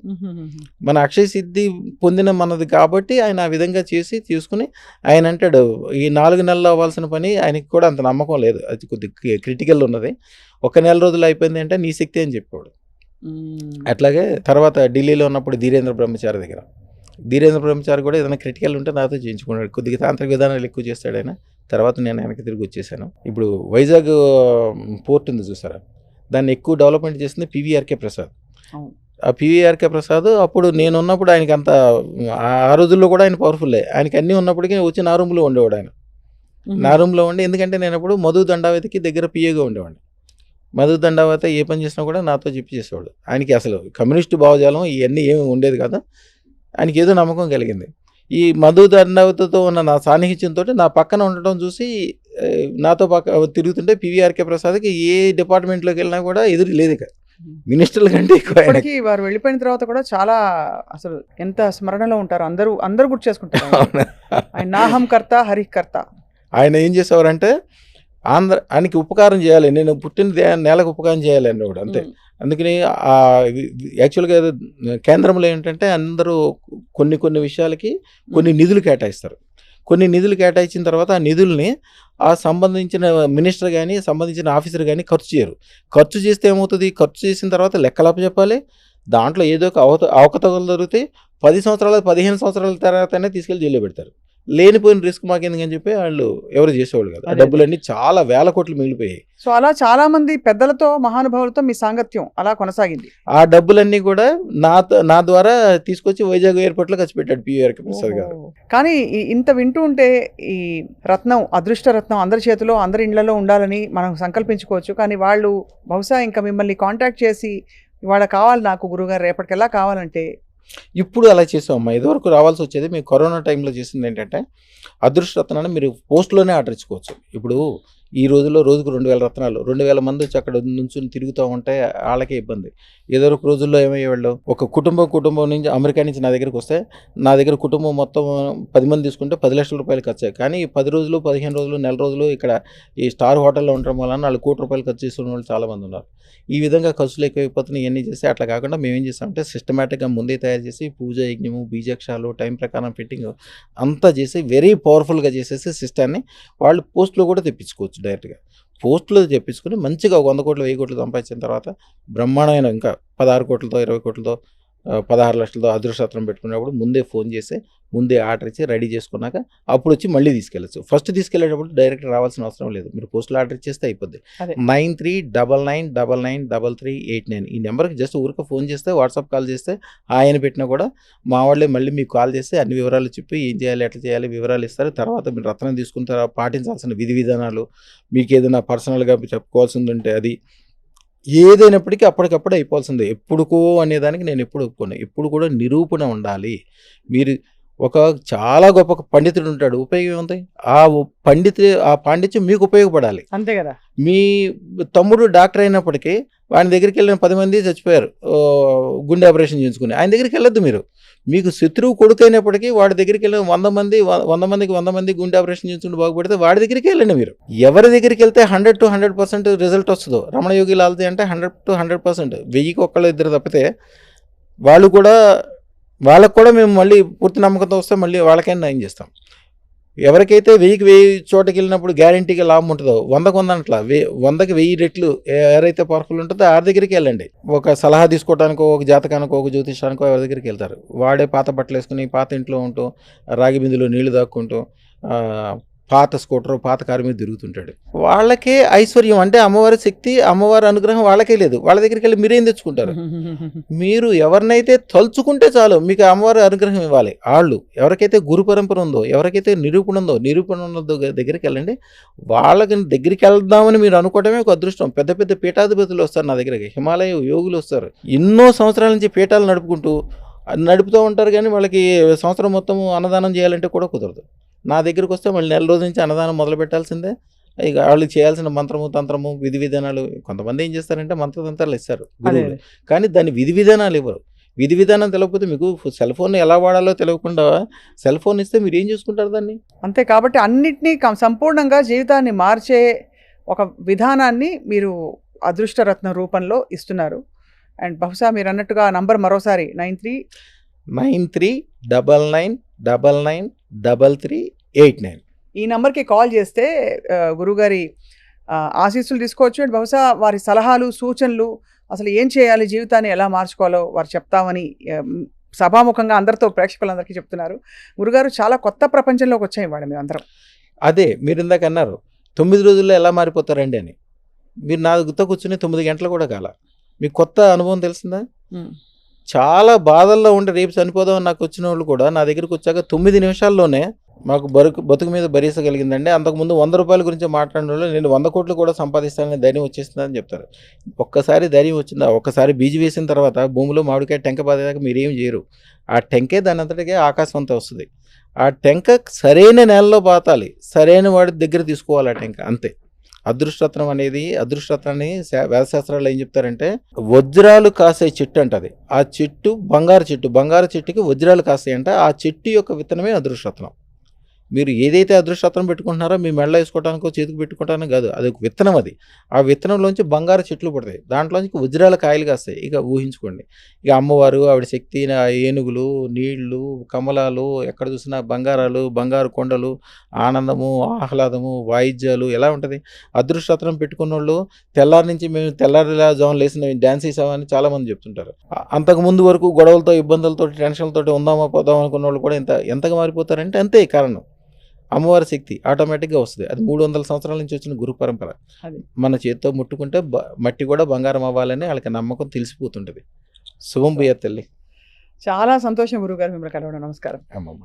మన అక్షయ సిద్ధి పొందిన మనది కాబట్టి ఆయన ఆ విధంగా తీసుకుని ఆయన అంటాడు, ఈ 4 నెలలు అవ్వాల్సిన పని ఆయనకి కూడా అంత నమ్మకం లేదు, అది కొద్దిగా క్రిటికల్ ఉన్నది. 1 నెల రోజులు అయిపోయింది అంటే నీ శక్తి అని చెప్పాడు. అట్లాగే తర్వాత ఢిల్లీలో ఉన్నప్పుడు ధీరేంద్ర బ్రహ్మచారి కూడా ఏదైనా క్రిటికల్ ఉంటే నాతో చేయించుకున్నాడు. కొద్దిగా తాంత్రిక విధానాలు ఎక్కువ చేస్తాడు ఆయన. తర్వాత నేను వెనక్కి తిరిగి వచ్చేసాను. ఇప్పుడు వైజాగ్ పోర్ట్ ఉంది చూసారా, దాన్ని ఎక్కువ డెవలప్మెంట్ చేసింది పివిఆర్కే ప్రసాద్. ఆ పివిఆర్కే ప్రసాద్ అప్పుడు నేను ఉన్నప్పుడు ఆయనకి అంత, ఆ రోజుల్లో కూడా ఆయన పవర్ఫుల్లే. ఆయనకి అన్నీ ఉన్నప్పటికీ వచ్చి నా రూమ్లో ఉండేవాడు. ఆయన నా రూమ్లో ఉండి, ఎందుకంటే నేను అప్పుడు మధు దండావతికి దగ్గర పిఏగా ఉండేవాడిని. మధు దండావతి ఏ పని చేసినా కూడా నాతో చెప్పి చేసేవాడు. ఆయనకి అసలు కమ్యూనిస్టు భావజాలం ఇవన్నీ ఏమి ఉండేది కదా, ఆయనకి ఏదో నమ్మకం కలిగింది. ఈ మధు దండావతితో ఉన్న నా సాన్నిహిత్యంతో నా పక్కన ఉండటం చూసి నాతో తిరుగుతుంటే పివిఆర్కే ప్రసాద్కి ఏ డిపార్ట్మెంట్లోకి వెళ్ళినా కూడా ఎదురు లేదు ఇక, మినిస్టర్ల కంటే ఎక్కువ ఆయనకి. ఇప్పటికీ వారు వెళ్ళిపోయిన తర్వాత కూడా చాలా అసలు ఎంత స్మరణలో ఉంటారు, అందరూ గుర్తు చేసుకుంటారు ఆయన నాహం కర్త హరికర్త. ఆయన ఏం చేసేవారంటే ఆయనకి ఉపకారం చేయాలి, నేను పుట్టిన నేలకు ఉపకారం చేయాలి అన్నవాడు అంతే. అందుకని యాక్చువల్గా కేంద్రంలో ఏంటంటే అందరూ కొన్ని విషయాలకి కొన్ని నిధులు కేటాయిస్తారు. కొన్ని నిధులు కేటాయించిన తర్వాత ఆ నిధుల్ని ఆ సంబంధించిన మినిస్టర్ కానీ సంబంధించిన ఆఫీసర్ కానీ ఖర్చు చేయరు. ఖర్చు చేస్తే ఏమవుతుంది, ఖర్చు చేసిన తర్వాత లెక్కలప్ప చెప్పాలి, దాంట్లో ఏదో ఒక అవకతవకలు దొరికితే 10 సంవత్సరాలు 15 సంవత్సరాల తర్వాతనే తీసుకెళ్ళి జైల్లో పెడతారు. లేనిపోయిన రిస్క్ మాకెందుకని చెప్పి వాళ్ళు ఎవరు చేసేవాళ్ళు కదా. ఆ డబ్బులన్నీ చాలా వేల కోట్లు మిగిలిపోయాయి. సో అలా చాలా మంది పెద్దలతో మహానుభావులతో మీ సాంగత్యం అలా కొనసాగింది. ఆ డబ్బులన్నీ కూడా నా ద్వారా తీసుకొచ్చి వైజాగ్ ఎయిర్పోర్ట్లో ఖర్చు పెట్టాడు పివిఆర్కే ప్రసాద్ గారు. కానీ ఇంత వింటూ ఉంటే ఈ రత్నం, అదృష్ట రత్నం అందరి చేతిలో అందరి ఇళ్లలో ఉండాలని మనం సంకల్పించుకోవచ్చు. కానీ వాళ్ళు బహుశా ఇంకా మిమ్మల్ని కాంటాక్ట్ చేసి ఇవాళ కావాలి నాకు గురుగారు రేపటికెలా కావాలంటే ఇప్పుడు అలా చేసామమ్మా. ఇదివరకు రావాల్సి వచ్చేది. మేము కరోనా టైంలో చేసింది ఏంటంటే అదృష్ట రత్నాన్ని మీరు పోస్ట్లోనే ఆర్డర్ ఇచ్చుకోవచ్చు. ఇప్పుడు ఈ రోజుల్లో రోజుకు 2000 రత్నాలు, 2000 మంది వచ్చి అక్కడ నుంచి తిరుగుతూ ఉంటే వాళ్ళకే ఇబ్బంది. ఏదో ఒక రోజుల్లో ఏమయ్యేవాళ్ళు, ఒక కుటుంబం నుంచి అమెరికా నుంచి నా దగ్గరికి వస్తే నా దగ్గర కుటుంబం మొత్తం 10 మంది తీసుకుంటే 10 లక్షల రూపాయలు ఖర్చు. కానీ 10 రోజులు 15 రోజులు నెల రోజులు ఇక్కడ ఈ స్టార్ హోటల్లో ఉండడం వలన వాళ్ళు ₹1,00,00,000 ఖర్చు చేస్తున్న వాళ్ళు చాలామంది ఉన్నారు. ఈ విధంగా ఖర్చులు ఎక్కువైపోతున్నాయి. ఇవన్నీ చేసి అట్లా కాకుండా మేమేం చేస్తామంటే సిస్టమేటిక్గా ముందే తయారు చేసి పూజ యజ్ఞము బీజాక్షాలు టైం ప్రకారం ఫిట్టింగ్ అంతా చేసి వెరీ పవర్ఫుల్గా చేసేసి సిస్టాన్ని వాళ్ళు పోస్ట్లో కూడా తెప్పించుకోవచ్చు. డైరెక్ట్గా పోస్టులో తెప్పించుకొని మంచిగా 100 కోట్లు 1000 కోట్లు సంపాదించిన తర్వాత బ్రహ్మాండమైన ఇంకా 16 కోట్లతో 20 కోట్లతో 16 లక్షలతో అదృష్టరత్నం పెట్టుకున్నప్పుడు ముందే ఫోన్ చేసి ముందే ఆర్డర్ ఇచ్చి రెడీ చేసుకున్నాక అప్పుడు వచ్చి మళ్ళీ తీసుకెళ్ళచ్చు. ఫస్ట్ తీసుకెళ్ళేటప్పుడు డైరెక్ట్ రావాల్సిన అవసరం లేదు, మీరు పోస్టులో ఆర్డర్ ఇచ్చేస్తే అయిపోద్ది. 9399993389 ఈ నెంబర్కి జస్ట్ ఊరికి ఫోన్ చేస్తే వాట్సాప్ కాల్ చేస్తే ఆయన పెట్టినా కూడా మా వాళ్ళే మళ్ళీ మీకు కాల్ చేస్తే అన్ని వివరాలు చెప్పి ఏం చేయాలి ఎట్లా చేయాలి వివరాలు ఇస్తారు. తర్వాత మీరు రత్నం తీసుకున్న తర్వాత పాటించాల్సిన విధి విధానాలు, మీకు ఏదైనా పర్సనల్గా చెప్పుకోవాల్సింది ఉంటే అది ఏదైనప్పటికీ అప్పటికప్పుడు అయిపోవాల్సిందే. ఎప్పుడుకో అనేదానికి నేను ఎప్పుడు ఒప్పుకోను. ఎప్పుడు కూడా నిరూపణ ఉండాలి. మీరు ఒక చాలా గొప్ప పండితుడు ఉంటాడు, ఉపయోగం ఉంది. ఆ పాండిత్యం మీకు ఉపయోగపడాలి అంతే కదా. మీ తమ్ముడు డాక్టర్ అయినప్పటికీ వాడి దగ్గరికి వెళ్ళిన 10 మంది చచ్చిపోయారు గుండె ఆపరేషన్ చేయించుకుని, ఆయన దగ్గరికి వెళ్ళొద్దు. మీకు శత్రువు కొడుకు అయినప్పటికీ వాడి దగ్గరికి వెళ్ళిన 100 మందికి 100 మంది గుండె ఆపరేషన్ చేయించుకుని బాగుపడితే వాడి దగ్గరికి వెళ్ళండి. మీరు ఎవరి దగ్గరికి వెళ్తే 100 to 100% రిజల్ట్ వస్తుందో, రమణ యోగి లాల్తే అంటే 100 to 100%, 1000కి ఒకళ్ళు ఇద్దరు తప్పితే వాళ్ళకు కూడా మేము మళ్ళీ పూర్తి నమ్మకంతో వస్తే మళ్ళీ వాళ్ళకైనా నయం చేస్తాం. ఎవరికైతే 1000కి 1000 చోటకి వెళ్ళినప్పుడు గ్యారంటీగా లాభం ఉంటుందో 100కి 100 అట్లా 100కి 1000 రెట్లు ఎవరైతే పవర్ఫుల్ ఉంటుందో ఆ దగ్గరికి వెళ్ళండి. ఒక సలహా తీసుకోవడానికో ఒక జాతకానికో ఒక జ్యోతిషానికో ఎవరి దగ్గరికి వెళ్తారు. వాడే పాత బట్టలు వేసుకుని పాత ఇంట్లో ఉంటూ రాగి బిందులో నీళ్లు దాక్కుంటూ పాత స్కూటర్ పాత కారు మీద తిరుగుతుంటాడు. వాళ్ళకే ఐశ్వర్యం అంటే అమ్మవారి శక్తి అమ్మవారి అనుగ్రహం వాళ్ళకే లేదు. వాళ్ళ దగ్గరికి వెళ్ళి మీరేం తెచ్చుకుంటారు? మీరు ఎవరినైతే తలుచుకుంటే చాలు మీకు అమ్మవారి అనుగ్రహం ఇవ్వాలి. వాళ్ళు ఎవరికైతే గురు పరంపర ఉందో, ఎవరికైతే నిరూపణ ఉన్నదో దగ్గరికి వెళ్ళండి. వాళ్ళకి దగ్గరికి వెళ్దామని మీరు అనుకోవడమే ఒక అదృష్టం. పెద్ద పెద్ద పీఠాధిపతులు వస్తారు నా దగ్గరికి, హిమాలయ యోగులు వస్తారు. ఎన్నో సంవత్సరాల నుంచి పీఠాలు నడుపుతూ ఉంటారు. కానీ వాళ్ళకి సంవత్సరం మొత్తం అన్నదానం చేయాలంటే కూడా కుదరదు. నా దగ్గరికి వస్తే మళ్ళీ నెల రోజు నుంచి అన్నదానం మొదలు పెట్టాల్సిందే. ఇక వాళ్ళు చేయాల్సిన మంత్రము తంత్రము విధి విధానాలు, కొంతమంది ఏం చేస్తారంటే మంత్రతంత్రాలు ఇస్తారు గురువులు, కానీ దాని విధి విధానాలు ఇవ్వరు. విధి విధానం తెలియకపోతే మీకు సెల్ ఫోన్ ఎలా వాడాలో తెలియకుండా సెల్ ఫోన్ ఇస్తే మీరు ఏం చూసుకుంటారు దాన్ని? అంతే. కాబట్టి అన్నిటినీ సంపూర్ణంగా జీవితాన్ని మార్చే ఒక విధానాన్ని మీరు అదృష్టరత్న రూపంలో ఇస్తున్నారు. అండ్ బహుశా మీరు అన్నట్టుగా నంబర్ మరోసారి 9399993389 ఈ నెంబర్కి కాల్ చేస్తే గురుగారి ఆశీస్సులు తీసుకోవచ్చు. అండ్ బహుశా వారి సలహాలు సూచనలు అసలు ఏం చేయాలి, జీవితాన్ని ఎలా మార్చుకోవాలో వారు చెప్తామని సభాముఖంగా అందరితో ప్రేక్షకులందరికీ చెప్తున్నారు. గురుగారు చాలా కొత్త ప్రపంచంలోకి వచ్చాయి ఇవాళ మేము అందరం. అదే మీరు ఇందాక అన్నారు 9 రోజుల్లో ఎలా మారిపోతారండి అని. మీరు నా గుర్తు కూర్చుని 9 గంటలు కూడా కాల మీకు కొత్త అనుభవం తెలిసిందా? చాలా బాధల్లో ఉండి రేపు చనిపోదామని నాకు వచ్చిన వాళ్ళు కూడా నా దగ్గరికి వచ్చాక 9 నిమిషాల్లోనే మాకు బతుకు మీద భరించగలిగిందండి. అంతకుముందు 100 రూపాయల గురించి మాట్లాడిన వాళ్ళు నేను 100 కోట్లు కూడా సంపాదిస్తానని ధైర్యం వచ్చేస్తుందని చెప్తారు. ఒక్కసారి ధైర్యం వచ్చిందా, ఒక్కసారి బీజు వేసిన తర్వాత భూమిలో మామిడికాయ టెంక బాధేదాకా మీరేం చేయరు. ఆ టెంకే దాని అంతటికే ఆకాశం అంతా వస్తుంది. ఆ టెంక సరైన నేలలో పాతాలి, సరైన వాడి దగ్గర తీసుకోవాలి ఆ టెంక, అంతే. అదృష్టరత్నం అనేది, అదృష్టరత్నాన్ని వేదశాస్త్రాలు ఏం చెప్తారంటే వజ్రాలు కాసే చెట్టు అంటది. ఆ చెట్టు బంగారు చెట్టు, బంగారు చెట్టుకి వజ్రాలు కాస్తాయంట. ఆ చెట్టు యొక్క విత్తనమే అదృష్టరత్నం. మీరు ఏదైతే అదృష్టరత్నం పెట్టుకుంటున్నారో మీ మెడలో వేసుకోవడానికో చేతికి పెట్టుకోవడానికి కాదు, అది ఒక విత్తనం. అది ఆ విత్తనంలోంచి బంగారు చెట్లు పడతాయి, దాంట్లోంచి వజ్రాల కాయలు కాస్తాయి. ఇక ఊహించుకోండి, ఇక అమ్మవారు, ఆవిడ శక్తి, ఆ ఏనుగులు, నీళ్లు, కమలాలు, ఎక్కడ చూసినా బంగారాలు, బంగారు కొండలు, ఆనందము, ఆహ్లాదము, వాయిద్యాలు ఎలా ఉంటుంది. అదృష్టరత్నం పెట్టుకున్న వాళ్ళు తెల్లారి నుంచి మేము తెల్లారిజామున లేసిన డ్యాన్స్ వేసామని చాలామంది చెప్తుంటారు. అంతకుముందు వరకు గొడవలతో, ఇబ్బందులతో, టెన్షన్లతో ఉందామా పోదామా అనుకున్న వాళ్ళు కూడా ఎంతగా మారిపోతారంటే అంతే కారణం. అమ్మవారి శక్తి ఆటోమేటిక్గా వస్తుంది. అది 300 సంవత్సరాల నుంచి వచ్చిన గురు పరంపర. అది. మన చేతితో ముట్టుకుంటే మట్టి కూడా బంగారం అవ్వాలని వాళ్ళకి నమ్మకం తెలిసిపోతుంటుంది. శుభం భూయాత్ తల్లి. చాలా సంతోషం గురుగారు మిమ్మల్ని కలవడం. నమస్కారం. అమ్మమ్మ.